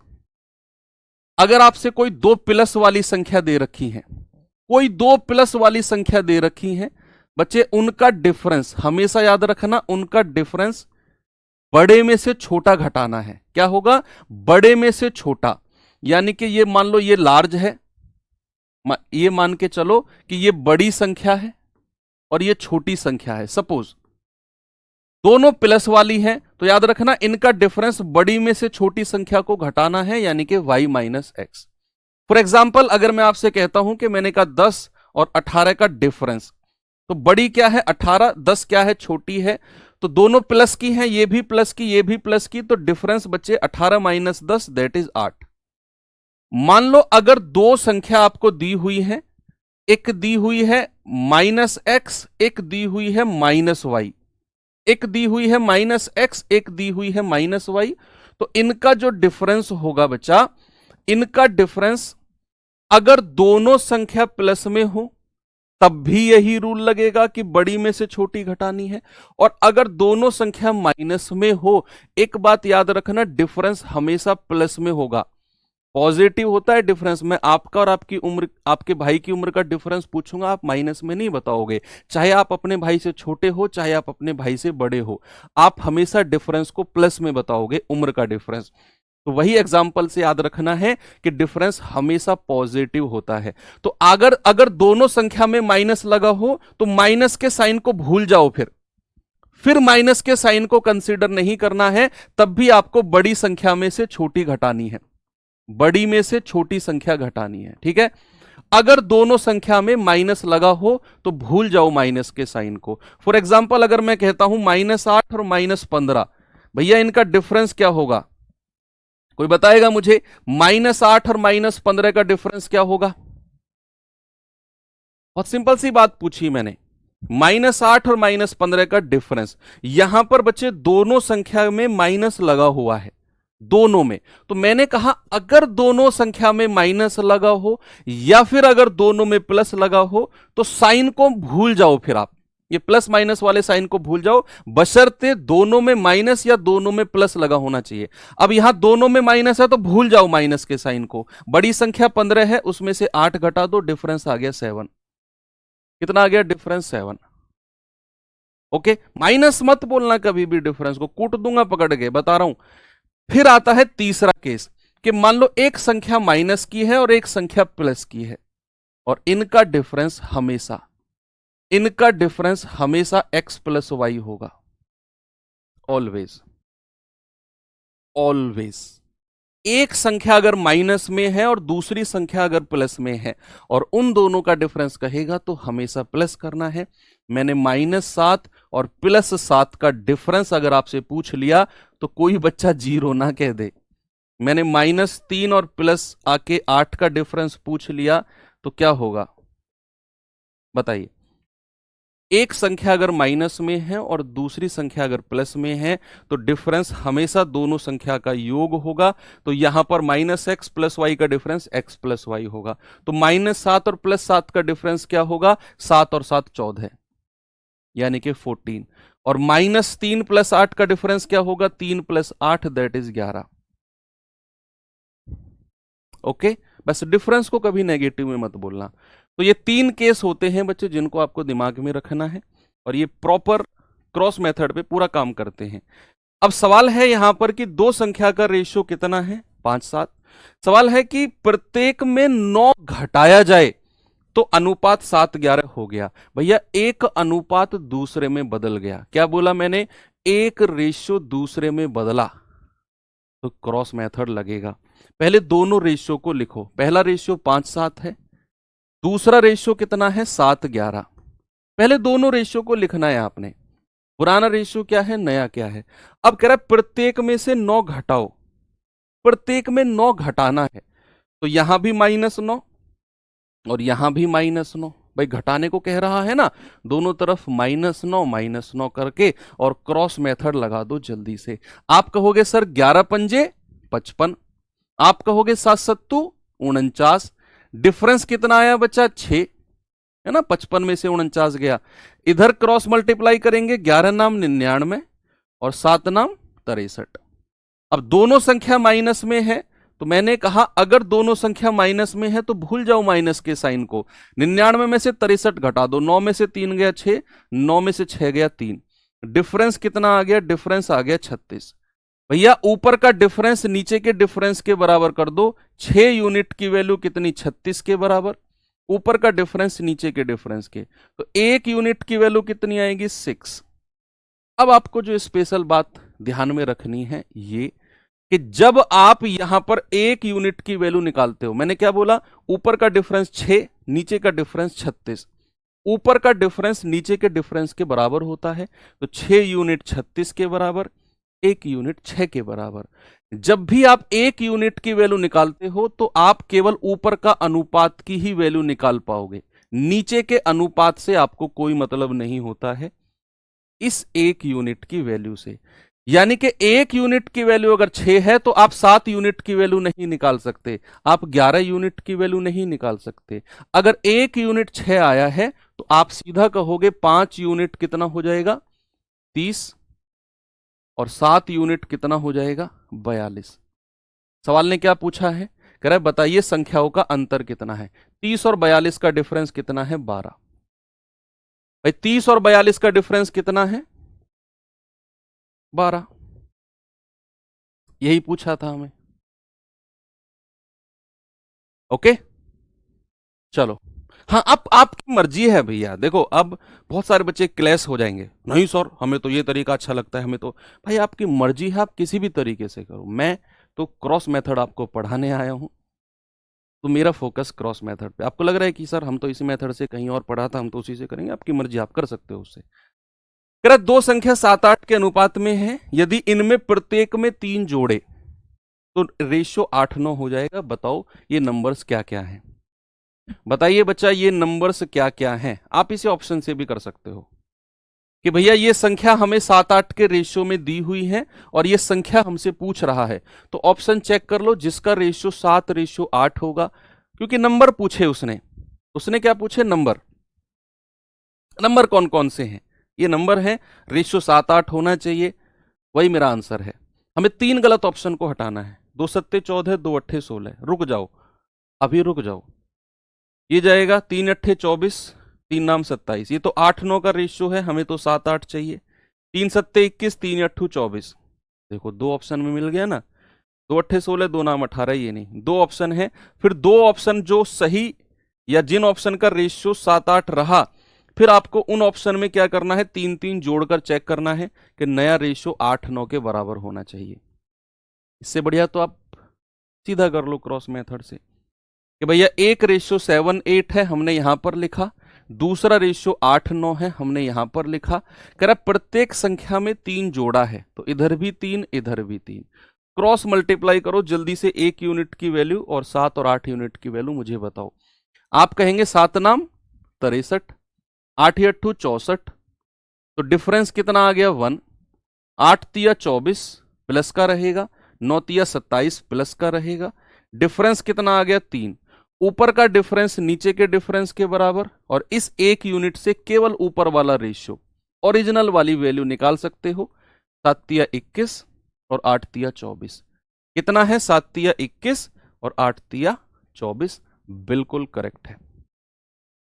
अगर आपसे कोई 2 प्लस वाली संख्या दे रखी है, कोई 2 प्लस वाली संख्या दे रखी है बच्चे, उनका डिफरेंस हमेशा याद रखना, उनका डिफरेंस बड़े में से छोटा घटाना है। क्या होगा? बड़े में से छोटा। यानी कि ये मान लो ये लार्ज है, ये मान के चलो कि ये बड़ी संख्या है और ये छोटी संख्या है। सपोज दोनों प्लस वाली हैं, तो याद रखना इनका डिफरेंस बड़ी में से छोटी संख्या को घटाना है, यानी कि y minus x. For example अगर मैं आपसे कहता हूं कि मैंने कहा 10 और 18 का डिफरेंस, तो बड़ी क्या है 18, 10 क्या है छोटी है, तो दोनों प्लस की हैं, ये भी प्लस की ये भी प्लस की, तो डिफरेंस बच्चे 18 माइनस 10 दैट इज 8। मान लो अगर दो संख्या आपको दी हुई है, एक दी हुई है माइनस एक्स, एक दी हुई है माइनस वाई, एक दी हुई है माइनस एक्स, एक दी हुई है माइनस वाई, तो इनका जो डिफरेंस होगा बच्चा, इनका डिफरेंस अगर दोनों संख्या प्लस में हो तब भी यही रूल लगेगा कि बड़ी में से छोटी घटानी है, और अगर दोनों संख्या माइनस में हो, एक बात याद रखना, डिफरेंस हमेशा प्लस में होगा। पॉजिटिव होता है डिफरेंस। मैं आपका और आपकी उम्र, आपके भाई की उम्र का डिफरेंस पूछूंगा, आप माइनस में नहीं बताओगे, चाहे आप अपने भाई से छोटे हो चाहे आप अपने भाई से बड़े हो, आप हमेशा डिफरेंस को प्लस में बताओगे, उम्र का डिफरेंस। तो वही एग्जाम्पल से याद रखना है कि डिफरेंस हमेशा पॉजिटिव होता है। तो अगर दोनों संख्या में माइनस लगा हो तो माइनस के साइन को भूल जाओ, फिर माइनस के साइन को कंसीडर नहीं करना है, तब भी आपको बड़ी संख्या में से छोटी घटानी है, बड़ी में से छोटी संख्या घटानी है। ठीक है, अगर दोनों संख्या में माइनस लगा हो तो भूल जाओ माइनस के साइन को। फॉर एग्जाम्पल अगर मैं कहता हूं -8 और -15, भैया इनका डिफरेंस क्या होगा? कोई बताएगा मुझे? -8 और -15 का डिफरेंस क्या होगा? बहुत सिंपल सी बात पूछी मैंने, -8 और -15 का डिफरेंस। यहां पर बच्चे दोनों संख्या में माइनस लगा हुआ है, दोनों में, तो मैंने कहा अगर दोनों संख्या में माइनस लगा हो या फिर अगर दोनों में प्लस लगा हो तो साइन को भूल जाओ, फिर आप ये प्लस माइनस वाले साइन को भूल जाओ, बशर्ते दोनों में माइनस या दोनों में प्लस लगा होना चाहिए। अब यहां दोनों में माइनस है तो भूल जाओ माइनस के साइन को। बड़ी संख्या 15 है, उसमें से 8 घटा दो, डिफरेंस आ गया 7। कितना आ गया? डिफरेंस 7। ओके, माइनस मत बोलना कभी भी, डिफरेंस को कूट दूंगा पकड़ के, बता रहा हूं। फिर आता है तीसरा केस कि मान लो एक संख्या माइनस की है और एक संख्या प्लस की है, और इनका डिफरेंस हमेशा x प्लस वाई होगा, ऑलवेज ऑलवेज। एक संख्या अगर माइनस में है और दूसरी संख्या अगर प्लस में है और उन दोनों का डिफरेंस कहेगा तो हमेशा प्लस करना है। मैंने -7 और +7 का डिफरेंस अगर आपसे पूछ लिया तो कोई बच्चा 0 ना कह दे। मैंने -3 और प्लस आके 8 का डिफरेंस पूछ लिया तो क्या होगा बताइए? एक संख्या अगर माइनस में है और दूसरी संख्या अगर प्लस में है तो डिफरेंस हमेशा दोनों संख्या का योग होगा। तो यहां पर -x प्लस वाई का डिफरेंस x प्लस वाई होगा। तो -7 और +7 का डिफरेंस क्या होगा? 7 और 7 14, यानी कि 14। और -3 + 8 का डिफरेंस क्या होगा? 3 + 8 दैट इज 11। ओके, बस डिफरेंस को कभी नेगेटिव में मत बोलना। तो ये 3 केस होते हैं बच्चे जिनको आपको दिमाग में रखना है, और ये प्रॉपर क्रॉस मेथड पे पूरा काम करते हैं। अब सवाल है यहां पर कि दो संख्या का रेशियो कितना है? 5-7। सवाल है कि प्रत्येक में 9 घटाया जाए तो अनुपात 7:11 हो गया। भैया एक अनुपात दूसरे में बदल गया, क्या बोला मैंने, एक रेशियो दूसरे में बदला तो क्रॉस मेथड लगेगा। पहले दोनों रेशियो को लिखो, पहला रेशियो 5:7 है, दूसरा रेशियो कितना है 7:11। पहले दोनों रेशियो को लिखना है आपने, पुराना रेशियो क्या है, नया क्या है। अब कह रहा है प्रत्येक में से 9 घटाओ, प्रत्येक में 9 घटाना है, तो यहां भी -9 और यहां भी -9। भाई घटाने को कह रहा है ना, दोनों तरफ -9 करके और क्रॉस मेथड लगा दो जल्दी से। आप कहोगे सर 11 पंजे 55, आप कहोगे 7 सत्तू 49, डिफरेंस कितना आया बच्चा 6, है ना, 55 में से 49 गया। इधर क्रॉस मल्टीप्लाई करेंगे, 11 नाम 99 और 7 नाम 63। अब दोनों संख्या माइनस में है, तो मैंने कहा अगर दोनों संख्या माइनस में है तो भूल जाओ माइनस के साइन को। 99 में से 63 घटा दो, 9 में से 3 गया 6, 9 में से 6 गया 3, डिफरेंस कितना आ गया, डिफरेंस आ गया 36। भैया ऊपर का डिफरेंस नीचे के डिफरेंस के बराबर कर दो, 6 यूनिट की वैल्यू कितनी 36 के बराबर, ऊपर का डिफरेंस नीचे के डिफरेंस के, तो 1 यूनिट की वैल्यू कितनी आएगी 6। अब आपको जो स्पेशल बात ध्यान में रखनी है ये कि जब आप यहां पर 1 यूनिट की वैल्यू निकालते हो, मैंने क्या बोला, ऊपर का डिफरेंस 6, नीचे का डिफरेंस 36, ऊपर का डिफरेंस नीचे के डिफरेंस के बराबर होता है, तो 6 यूनिट 36 के बराबर, 1 यूनिट 6 के बराबर। जब भी आप 1 यूनिट की वैल्यू निकालते हो तो आप केवल ऊपर का अनुपात की ही वैल्यू निकाल पाओगे, नीचे के अनुपात से आपको कोई मतलब नहीं होता है इस 1 यूनिट की वैल्यू से। यानी कि 1 यूनिट की वैल्यू अगर 6 है तो आप 7 यूनिट की वैल्यू नहीं निकाल सकते, आप 11 यूनिट की वैल्यू नहीं निकाल सकते। अगर 1 यूनिट 6 आया है तो आप सीधा कहोगे 5 यूनिट कितना हो जाएगा 30 और 7 यूनिट कितना हो जाएगा 42। सवाल ने क्या पूछा है, कह रहा है बताइए संख्याओं का अंतर कितना है। 30 और 42 का डिफरेंस कितना है 12। भाई 30 और 42 का डिफरेंस कितना है 12, यही पूछा था हमें। ओके चलो, हाँ अब आपकी मर्जी है भैया। देखो अब बहुत सारे बच्चे क्लैश हो जाएंगे, नहीं सर हमें तो ये तरीका अच्छा लगता है, हमें तो, भाई आपकी मर्जी है, आप किसी भी तरीके से करो। मैं तो क्रॉस मेथड आपको पढ़ाने आया हूं, तो मेरा फोकस क्रॉस मेथड पे। आपको लग रहा है कि सर हम तो इसी मेथड से कहीं और पढ़ा था, हम तो उसी से करेंगे, आपकी मर्जी, आप कर सकते हो उससे। कह रहा दो संख्या 7-8 के अनुपात में है, यदि इनमें प्रत्येक में 3 जोड़े तो रेशियो 8-9 हो जाएगा। बताओ ये नंबर्स क्या क्या हैं, बताइए बच्चा ये नंबर्स क्या क्या हैं। आप इसे ऑप्शन से भी कर सकते हो कि भैया ये संख्या हमें 7-8 के रेशियो में दी हुई है और ये संख्या हमसे पूछ रहा है, तो ऑप्शन चेक कर लो जिसका रेशियो 7:8 होगा, क्योंकि नंबर पूछे उसने। उसने क्या पूछे, नंबर। नंबर कौन कौन से हैं, ये नंबर है, रेशियो 7-8 होना चाहिए, वही मेरा आंसर है। हमें 3 गलत ऑप्शन को हटाना है, 2 सत्ते 14, 2 अट्ठे 16। रुक जाओ, अभी रुक जाओ, ये जाएगा 3 अट्ठे 24, 3 नाम 27, ये तो 8-9 का रेशियो है, हमें तो 7-8 चाहिए। 3 सत्ते 21, 3 अट्ठू 24, देखो 2 ऑप्शन में मिल गया ना, 2 अट्ठे 16, 2 नाम 18, ये नहीं, 2 ऑप्शन है। फिर 2 ऑप्शन जो सही या जिन ऑप्शन का रेशियो 7-8 रहा, फिर आपको उन ऑप्शन में क्या करना है, 3-3 जोड़कर चेक करना है कि नया रेशियो 8-9 के बराबर होना चाहिए। इससे बढ़िया तो आप सीधा कर लो क्रॉस मेथड से कि भैया एक रेशियो 7-8 है, हमने यहां पर लिखा, दूसरा रेशियो 8-9 है, हमने यहां पर लिखा। कह रहा प्रत्येक संख्या में 3 जोड़ा है, तो इधर भी 3 इधर भी 3, क्रॉस मल्टीप्लाई करो जल्दी से 1 यूनिट की वैल्यू और 7 और 8 यूनिट की वैल्यू मुझे बताओ। आप कहेंगे 7 नाम 63, 8 अट्ठू 64, तो डिफरेंस कितना आ गया 1, 8 तिया 24 प्लस का रहेगा, 9 तिया 27 प्लस का रहेगा, डिफरेंस कितना आ गया 3, ऊपर का डिफरेंस नीचे के डिफरेंस के बराबर, और इस 1 यूनिट से केवल ऊपर वाला रेशियो ओरिजिनल वाली वैल्यू निकाल सकते हो। 7 तिया 21 और 8 तिया 24 कितना है, 7 तिया 21 और 8 तिया 24, बिल्कुल करेक्ट है।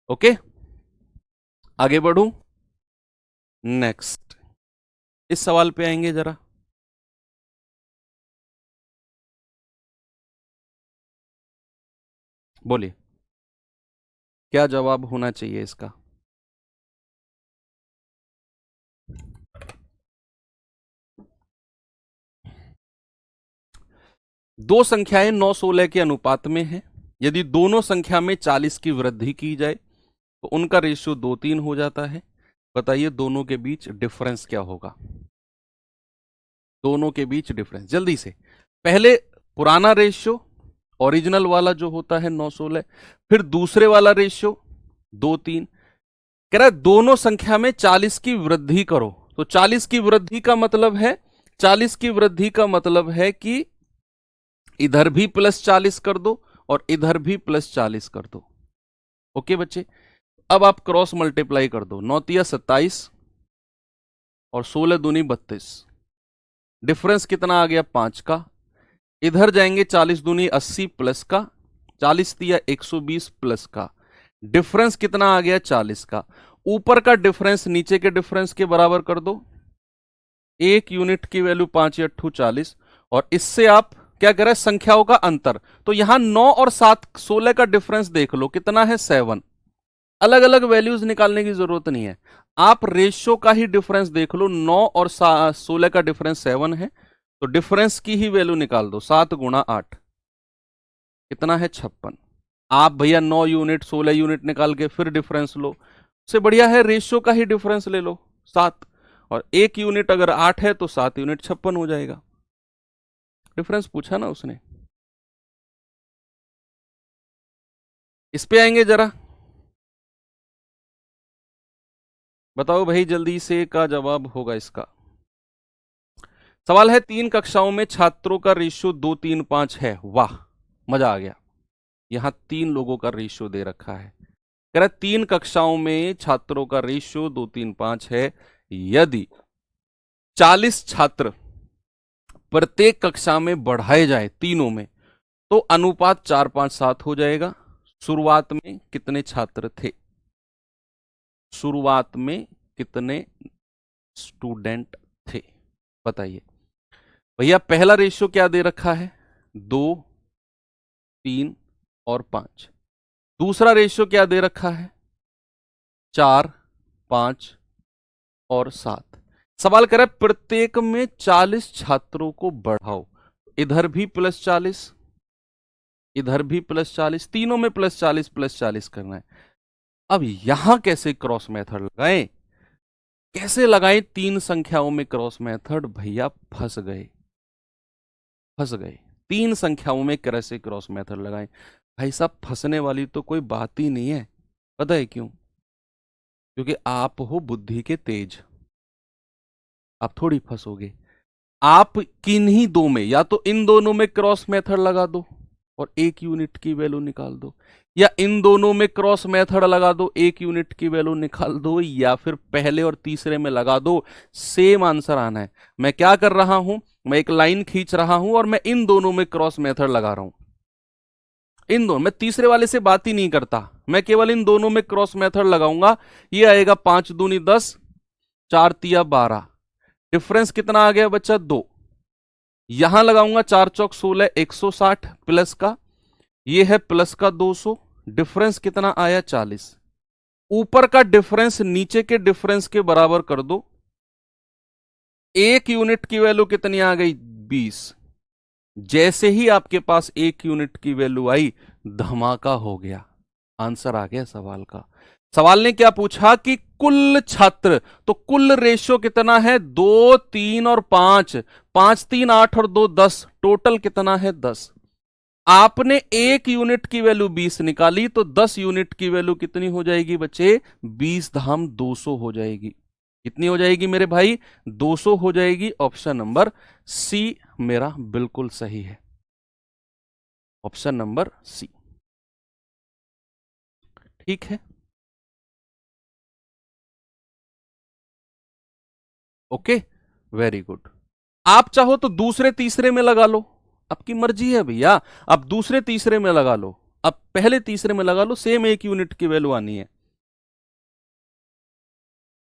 ओके आगे बढ़ू, नेक्स्ट इस सवाल पे आएंगे जरा। बोलिए। क्या जवाब होना चाहिए इसका? दो संख्याएं 9 16 के अनुपात में हैं। यदि दोनों संख्या में 40 की वृद्धि की जाए तो उनका रेशियो 2-3 हो जाता है। बताइए दोनों के बीच डिफरेंस क्या होगा? दोनों के बीच डिफरेंस जल्दी से। पहले पुराना रेशियो ओरिजिनल वाला जो होता है 9 16, फिर दूसरे वाला रेशियो 2-3। कह रहा है दोनों संख्या में 40 की वृद्धि करो। तो 40 की वृद्धि का मतलब है, 40 की वृद्धि का मतलब है कि इधर भी +40 कर दो और इधर भी +40 कर दो। ओके बच्चे, अब आप क्रॉस मल्टीप्लाई कर दो। 9 तिया 27 और 16 दूनी 32। डिफरेंस कितना आ गया? 5 का। इधर जाएंगे 40 दूनी 80 प्लस का, 40 तिया 120 प्लस का। डिफरेंस कितना आ गया? 40 का। ऊपर का डिफरेंस नीचे के डिफरेंस के बराबर कर दो। एक यूनिट की वैल्यू 5 या 40 और इससे आप क्या करें? संख्याओं का अंतर। तो यहां 9 और 7 16 का डिफरेंस देख लो कितना है? 7। अलग अलग वैल्यूज निकालने की जरूरत नहीं है, आप रेशियो का ही डिफरेंस देख लो। 9 और 16 का डिफरेंस 7 है, तो डिफरेंस की ही वैल्यू निकाल दो। 7 गुणा 8 कितना है? 56। आप भैया 9 यूनिट 16 यूनिट निकाल के फिर डिफरेंस लो, उससे बढ़िया है रेशियो का ही डिफरेंस ले लो 7। और 1 यूनिट अगर 8 है तो 7 यूनिट 56 हो जाएगा। डिफरेंस पूछा ना उसने। इस पे आएंगे जरा, बताओ भाई जल्दी से का जवाब होगा इसका। सवाल है 3 कक्षाओं में छात्रों का रेशियो 2 3 5 है। वाह, मजा आ गया। यहां 3 लोगों का रेशियो दे रखा है। कह रहा है 3 कक्षाओं में छात्रों का रेशियो 2 3 5 है। यदि 40 छात्र प्रत्येक कक्षा में बढ़ाए जाए तीनों में, तो अनुपात 4 5 7 हो जाएगा। शुरुआत में कितने छात्र थे? शुरुआत में कितने स्टूडेंट थे? बताइए भैया। पहला रेशियो क्या दे रखा है? 2 3 और 5। दूसरा रेशियो क्या दे रखा है? 4 5 और 7। सवाल कर रहा है प्रत्येक में 40 छात्रों को बढ़ाओ। इधर भी +40, इधर भी +40, तीनों में +40 करना है। अब यहां कैसे क्रॉस मेथड लगाएं? कैसे लगाएं तीन संख्याओं में क्रॉस मेथड? भैया फंस गए, फंस गए। तीन संख्याओं में कैसे क्रॉस मेथड लगाएं? भाई साहब फंसने वाली तो कोई बात ही नहीं है। पता है क्यों? क्योंकि आप हो बुद्धि के तेज, आप थोड़ी फंसोगे। आप किन्हीं दो में, या तो इन दोनों में क्रॉस मेथड लगा दो और 1 यूनिट की वैल्यू निकाल दो, या इन दोनों में क्रॉस मेथड लगा दो 1 यूनिट की वैल्यू निकाल दो, या फिर पहले और तीसरे में लगा दो, सेम आंसर आना है। मैं क्या कर रहा हूं? मैं एक लाइन खींच रहा हूं और मैं इन दोनों में क्रॉस मेथड लगा रहा हूं। इन दोनों, मैं तीसरे वाले से बात ही नहीं करता, मैं केवल इन दोनों में क्रॉस मेथड लगाऊंगा। ये आएगा 5 दूनी 10, 4 तिया 12। डिफरेंस कितना आ गया बच्चा? 2। यहां लगाऊंगा 4 चौक 16, 160 प्लस का, ये है प्लस का 200। डिफरेंस कितना आया? 40। ऊपर का डिफरेंस नीचे के डिफरेंस के बराबर कर दो। 1 यूनिट की वैल्यू कितनी आ गई? 20। जैसे ही आपके पास 1 यूनिट की वैल्यू आई, धमाका हो गया, आंसर आ गया सवाल का। सवाल ने क्या पूछा कि कुल छात्र, तो कुल रेशियो कितना है? 2 3 और 5। 5 3 8 और 2 10, टोटल कितना है? 10। आपने 1 यूनिट की वैल्यू 20 निकाली, तो 10 यूनिट की वैल्यू कितनी हो जाएगी बच्चे? 20 धाम 200 हो जाएगी। कितनी हो जाएगी मेरे भाई? 200 हो जाएगी। ऑप्शन नंबर सी मेरा बिल्कुल सही है। ऑप्शन नंबर सी ठीक है। Okay, very good. आप चाहो तो दूसरे तीसरे में लगा लो, आपकी मर्जी है भैया। आप दूसरे तीसरे में लगा लो, अब पहले तीसरे में लगा लो, सेम 1 यूनिट की वैल्यू आनी है।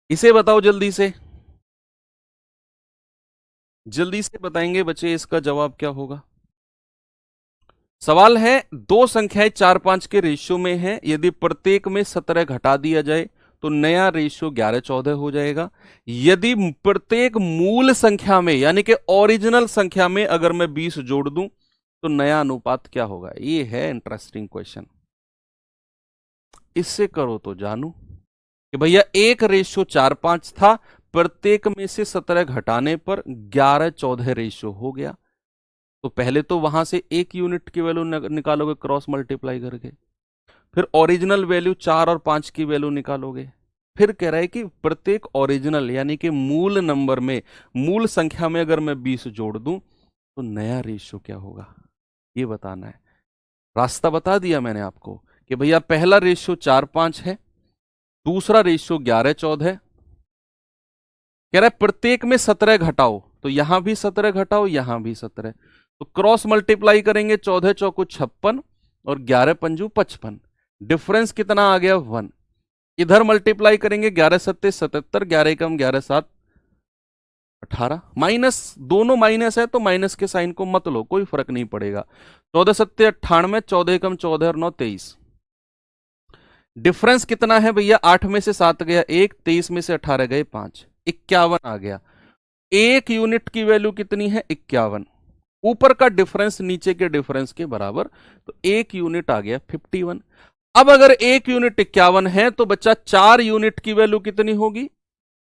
इसे बताओ जल्दी से, जल्दी से बताएंगे बच्चे इसका जवाब क्या होगा? सवाल है, दो संख्याएं 4-5 के रेशियो में है, यदि प्रत्येक में 17 घटा दिया जाए तो नया रेशियो 11-14 हो जाएगा। यदि प्रत्येक मूल संख्या में यानी कि ओरिजिनल संख्या में अगर मैं 20 जोड़ दूं तो नया अनुपात क्या होगा? ये है इंटरेस्टिंग क्वेश्चन। इससे करो तो जानू कि भैया 1:4-5 था, प्रत्येक में से 17 घटाने पर 11-14 रेशियो हो गया। तो पहले तो वहां से एक यूनिट की वैल्यू निकालोगे क्रॉस मल्टीप्लाई करके, फिर ओरिजिनल वैल्यू 4 और 5 की वैल्यू निकालोगे, फिर कह रहा है कि प्रत्येक ओरिजिनल यानी कि मूल नंबर में, मूल संख्या में अगर मैं 20 जोड़ दूं तो नया रेशियो क्या होगा, ये बताना है। रास्ता बता दिया मैंने आपको कि भैया पहला रेशियो 4-5 है, दूसरा रेशियो 11-14 है। कह रहा है प्रत्येक में 17 घटाओ, तो यहां भी 17 घटाओ, यहां भी 17, तो क्रॉस मल्टीप्लाई करेंगे, 14 चौको 56 और 11 पंजू 55। डिफरेंस कितना आ गया? 1। इधर मल्टीप्लाई करेंगे, 11 सत्ते 77, 11 कम 11 7 18। माइनस, दोनों माइनस है तो माइनस के साइन को मत लो, कोई फर्क नहीं पड़ेगा। 14 सत्ते 98, 14 कम 14 और 9 23। डिफरेंस कितना है भैया? 8 में से 7 गया 1, 23 में से 18 गए 5, 51 आ गया। एक यूनिट की वैल्यू कितनी है? 51। ऊपर का डिफरेंस नीचे के डिफरेंस के बराबर, तो एक यूनिट आ गया 51। अब अगर एक यूनिट 51 है तो बच्चा 4 यूनिट की वैल्यू कितनी होगी?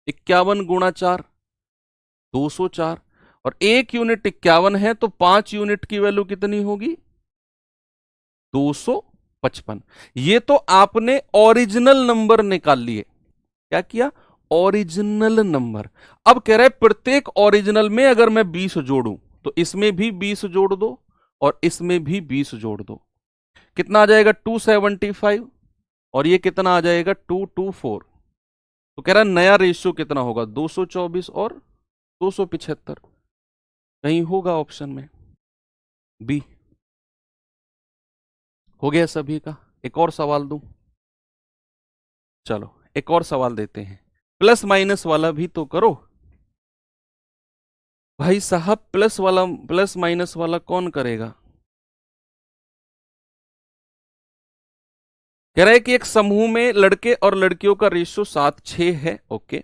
51 गुणा 4 204। और एक यूनिट 51 है तो 5 यूनिट की वैल्यू कितनी होगी? 255। ये तो आपने ओरिजिनल नंबर निकाल लिए। क्या किया? Original number. अब कह रहा है प्रत्येक ओरिजिनल में अगर मैं 20 जोड़ूं तो इसमें भी 20 जोड़ दो और इसमें भी 20 जोड़ दो, कितना आ जाएगा? 275। और ये कितना आ जाएगा? 224। तो कह रहा है नया रेशियो कितना होगा? 224 और 275। कहीं होगा ऑप्शन में बी। हो गया सभी का? एक और सवाल दूं? चलो एक और सवाल देते हैं, प्लस माइनस वाला भी तो करो भाई साहब। प्लस वाला, प्लस माइनस वाला कौन करेगा? कह रहा है कि एक समूह में लड़के और लड़कियों का रेशियो 7-6 है। ओके,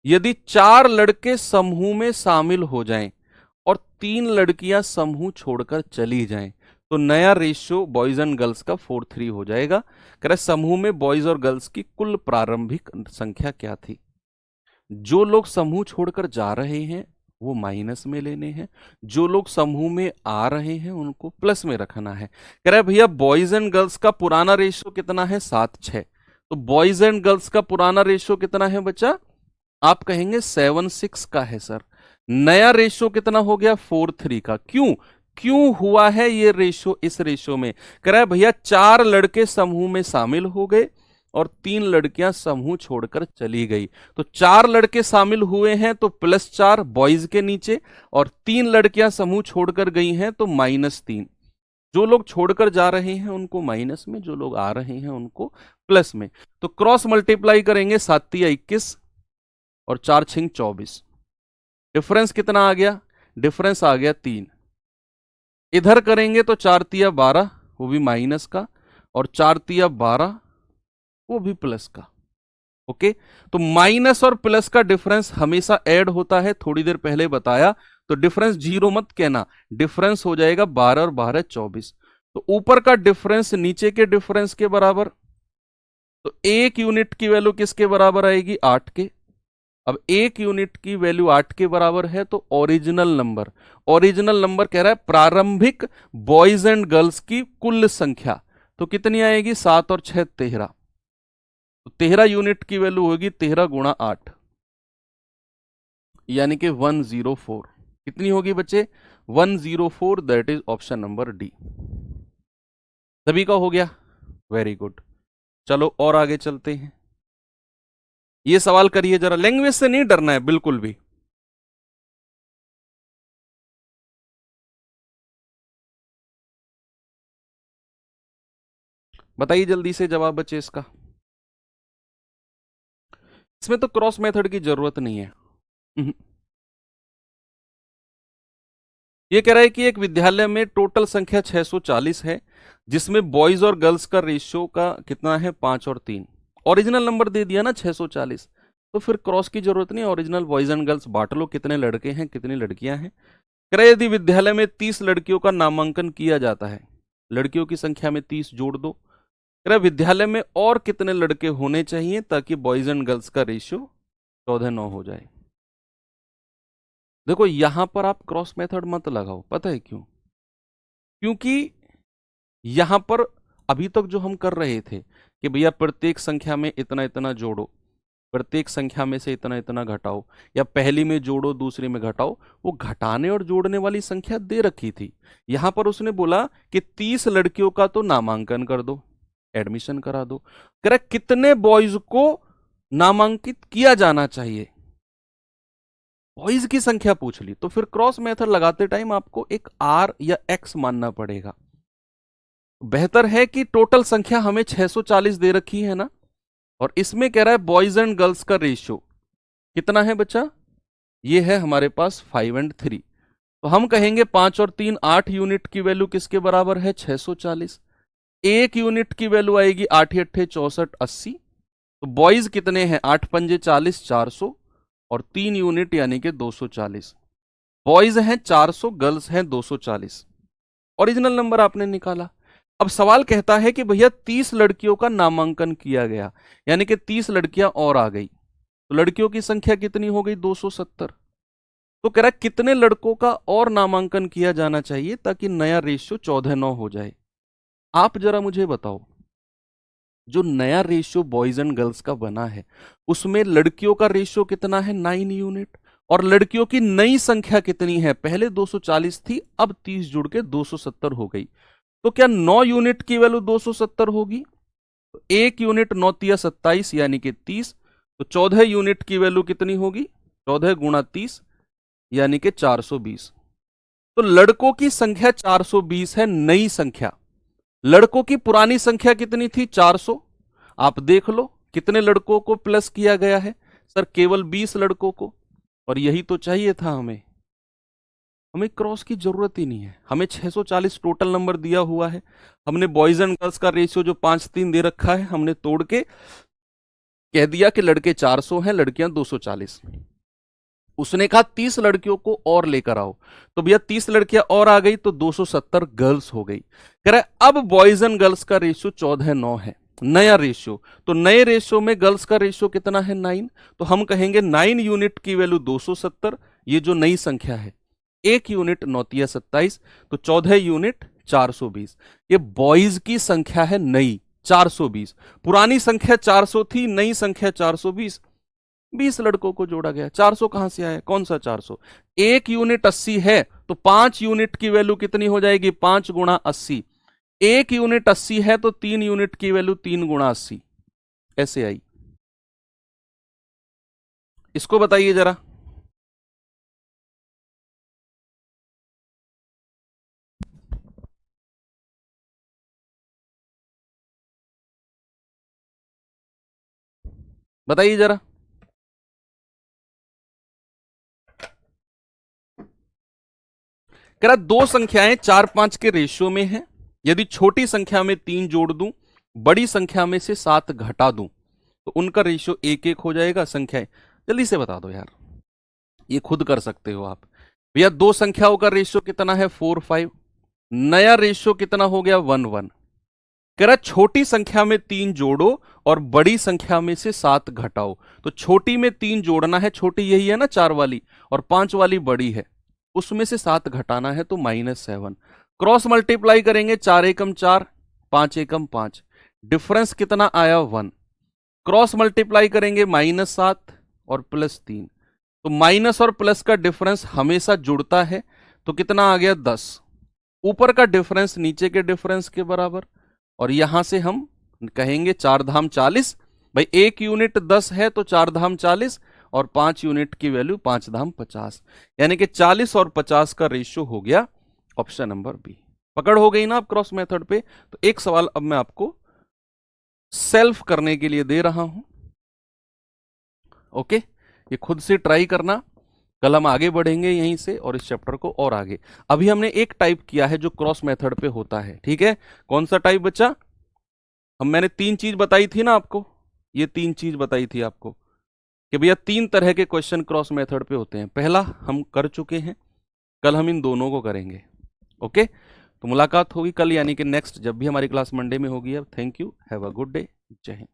यदि 4 लड़के समूह में शामिल हो जाएं और 3 लड़कियां समूह छोड़कर चली जाएं तो नया रेशियो बॉयज एंड गर्ल्स का 4:3 हो जाएगा। कह रहा है समूह में बॉयज और गर्ल्स की कुल प्रारंभिक संख्या क्या थी? जो लोग समूह छोड़कर जा रहे हैं वो माइनस में लेने हैं, जो लोग समूह में आ रहे हैं उनको प्लस में रखना है। कह रहा है भैया बॉयज एंड गर्ल्स का पुराना रेशियो कितना है? 7-6। तो बॉयज एंड गर्ल्स का पुराना रेशियो कितना है बच्चा? आप कहेंगे 7-6 का है सर। नया रेशियो कितना हो गया? 4:3 का। क्यों? क्यों हुआ है ये रेशियो इस रेशियो में? कह रहा है भैया 4 लड़के समूह में शामिल हो गए और 3 लड़कियां समूह छोड़कर चली गई। तो 4 लड़के शामिल हुए हैं तो +4 बॉयज के नीचे, और 3 लड़कियां समूह छोड़कर गई हैं तो -3। जो लोग छोड़कर जा रहे हैं उनको माइनस में, जो लोग आ रहे हैं उनको प्लस में। तो क्रॉस मल्टीप्लाई करेंगे, 7×3 = 21 और 4×6 = 24। डिफरेंस कितना आ गया? डिफरेंस आ गया 3। इधर करेंगे तो 4×3 = 12, वो भी माइनस का, और 4×3 = 12, वो भी प्लस का। ओके, तो माइनस और प्लस का डिफरेंस हमेशा ऐड होता है, थोड़ी देर पहले बताया। तो डिफरेंस 0 मत कहना, डिफरेंस हो जाएगा 12 और 12 24। तो ऊपर का डिफरेंस नीचे के डिफरेंस के बराबर। तो एक यूनिट की वैल्यू किसके बराबर आएगी? 8 के। अब एक यूनिट की वैल्यू 8 के बराबर है तो ओरिजिनल नंबर, ओरिजिनल नंबर कह रहा है प्रारंभिक बॉयज एंड गर्ल्स की कुल संख्या, तो कितनी आएगी? 7 और 6 13। तो 13 यूनिट की वैल्यू होगी 13 × 8, यानी कि 104। कितनी होगी बच्चे? 104। That is option number D. सभी का हो गया? Very good. चलो और आगे चलते हैं। ये सवाल करिए जरा, लैंग्वेज से नहीं डरना है बिल्कुल भी। बताइए जल्दी से जवाब बच्चे इसका। इसमें तो क्रॉस मेथड की जरूरत नहीं है। ये कह रहा है कि एक विद्यालय में टोटल संख्या 640 है, जिसमें बॉयज और गर्ल्स का रेशियो का कितना है 5 और 3। ओरिजिनल नंबर दे दिया ना 640, तो फिर क्रॉस की जरूरत नहीं, ओरिजिनल बॉयज एंड गर्ल्स बांट लो, कितने लड़के हैं कितनी लड़कियां हैं। कह रहा है यदि विद्यालय में 30 लड़कियों का नामांकन किया जाता है, लड़कियों की संख्या में 30 जोड़ दो। कह रहा है विद्यालय में और कितने लड़के होने चाहिए ताकि बॉयज एंड गर्ल्स का रेशियो 14:9 हो जाए। देखो यहां पर आप क्रॉस मेथड मत लगाओ, पता है क्यों? क्योंकि यहां पर अभी तक जो हम कर रहे थे कि भैया प्रत्येक संख्या में इतना इतना जोड़ो, प्रत्येक संख्या में से इतना इतना घटाओ, या पहली में जोड़ो दूसरी में घटाओ, वो घटाने और जोड़ने वाली संख्या दे रखी थी। यहां पर उसने बोला कि 30 लड़कियों का तो नामांकन कर दो, एडमिशन करा दो। कह रहा कितने बॉयज को नामांकित किया जाना चाहिए, बॉयज की संख्या पूछ ली, तो फिर क्रॉस मेथड लगाते टाइम आपको एक आर या एक्स मानना पड़ेगा। बेहतर है कि टोटल संख्या हमें 640 दे रखी है ना, और इसमें कह रहा है बॉयज एंड गर्ल्स का रेशियो कितना है बच्चा, ये है हमारे पास 5 और 3। तो हम कहेंगे 5 और 3 8 यूनिट की वैल्यू किसके बराबर है 640। एक यूनिट की वैल्यू आएगी 8 8 64 80। तो बॉयज कितने हैं 8 पंजे 40 400, और 3 यूनिट यानी कि 240। बॉयज हैं 400, गर्ल्स हैं 240। ओरिजिनल नंबर आपने निकाला। अब सवाल कहता है कि भैया 30 लड़कियों का नामांकन किया गया, यानी कि 30 लड़कियां और आ गई, तो लड़कियों की संख्या कितनी हो गई 270। तो कह रहा है कितने लड़कों का और नामांकन किया जाना चाहिए ताकि नया रेशियो 14:9 हो जाए। आप जरा मुझे बताओ, जो नया रेशियो बॉयज एंड गर्ल्स का बना है उसमें लड़कियों का रेशियो कितना है 9 यूनिट, और लड़कियों की नई संख्या कितनी है, पहले 240 थी अब 30 जुड़ के 270 हो गई। तो क्या 9 यूनिट की वैल्यू 270 होगी? तो 1 यूनिट 9 तिया 27 यानी कि 30। तो 14 यूनिट की वैल्यू कितनी होगी, 14 गुणा 30 यानी कि 420। तो लड़कों की संख्या 420 है, नई संख्या। लड़कों की पुरानी संख्या कितनी थी 400। आप देख लो कितने लड़कों को प्लस किया गया है, सर केवल 20 लड़कों को, और यही तो चाहिए था हमें। हमें क्रॉस की जरूरत ही नहीं है, हमें 640 टोटल नंबर दिया हुआ है। हमने बॉयज एंड गर्ल्स का रेशियो जो 5:3 दे रखा है, हमने तोड़ के कह दिया कि लड़के 400 हैं, लड़कियां 240। उसने कहा 30 लड़कियों को और लेकर आओ, तो भैया 30 लड़कियां और आ गई तो 270 गर्ल्स हो गई। कह रहा है अब बॉयज एंड गर्ल्स का रेशियो 14:9 है, नया रेशियो। तो नए रेशियो में गर्ल्स का रेशियो कितना है 9। तो हम कहेंगे 9 यूनिट की वैल्यू 270, ये जो नई संख्या है। 1 यूनिट 9 तिया 27, तो 14 यूनिट 420। ये बॉयज की संख्या है नई 420, पुरानी संख्या 400 थी, नई संख्या 420। 20 लड़कों को जोड़ा गया। 400 कहां से आया, कौन सा 400? 1 यूनिट 80 है, तो 5 यूनिट की वैल्यू कितनी हो जाएगी 5 गुणा 80। 1 यूनिट 80 है तो 3 यूनिट की वैल्यू 3 गुणा 80 ऐसे आई। इसको बताइए जरा। बताइए जरा। कह रहा दो संख्याएं 4 5 के रेशियो में हैं, यदि छोटी संख्या में 3 जोड़ दूं, बड़ी संख्या में से 7 घटा दूं, तो उनका रेशियो 1 1 हो जाएगा। संख्याएं जल्दी से बता दो यार, ये खुद कर सकते हो आप। भैया दो संख्याओं का रेशियो कितना है 4 5, नया रेशियो कितना हो गया 1 1। कह रहा छोटी संख्या में 3 जोड़ो और बड़ी संख्या में से 7 घटाओ। तो छोटी में 3 जोड़ना है, छोटी यही है ना 4 वाली, और 5 वाली बड़ी है, उसमें से 7 घटाना है तो -7। क्रॉस मल्टीप्लाई करेंगे 4 एकम 4, 5 एकम 5, डिफरेंस कितना आया 1। क्रॉस मल्टीप्लाई करेंगे -7 और +3, तो माइनस और प्लस का डिफरेंस हमेशा जुड़ता है, तो कितना आ गया 10। ऊपर का डिफरेंस नीचे के डिफरेंस के बराबर, और यहां से हम कहेंगे 4 धाम 40। भाई 1 यूनिट 10 है तो 4 धाम 40, और 5 यूनिट की वैल्यू 5 धाम 50, यानी कि 40 और 50 का रेशियो हो गया ऑप्शन नंबर बी। पकड़ हो गई ना आप क्रॉस मेथड पे? तो एक सवाल अब मैं आपको सेल्फ करने के लिए दे रहा हूं, ओके? ये खुद से ट्राई करना, कल हम आगे बढ़ेंगे यहीं से और इस चैप्टर को और आगे। अभी हमने एक टाइप किया है जो क्रॉस मेथड पे होता है, ठीक है। कौन सा टाइप बच्चा? मैंने 3 चीज बताई थी ना आपको, ये 3 चीज बताई थी आपको कि भैया 3 तरह के क्वेश्चन क्रॉस मेथड पे होते हैं। पहला हम कर चुके हैं, कल हम इन दोनों को करेंगे। ओके, तो मुलाकात होगी कल, यानी कि नेक्स्ट जब भी हमारी क्लास मंडे में होगी। अब thank you, have a good day, जय हिंद।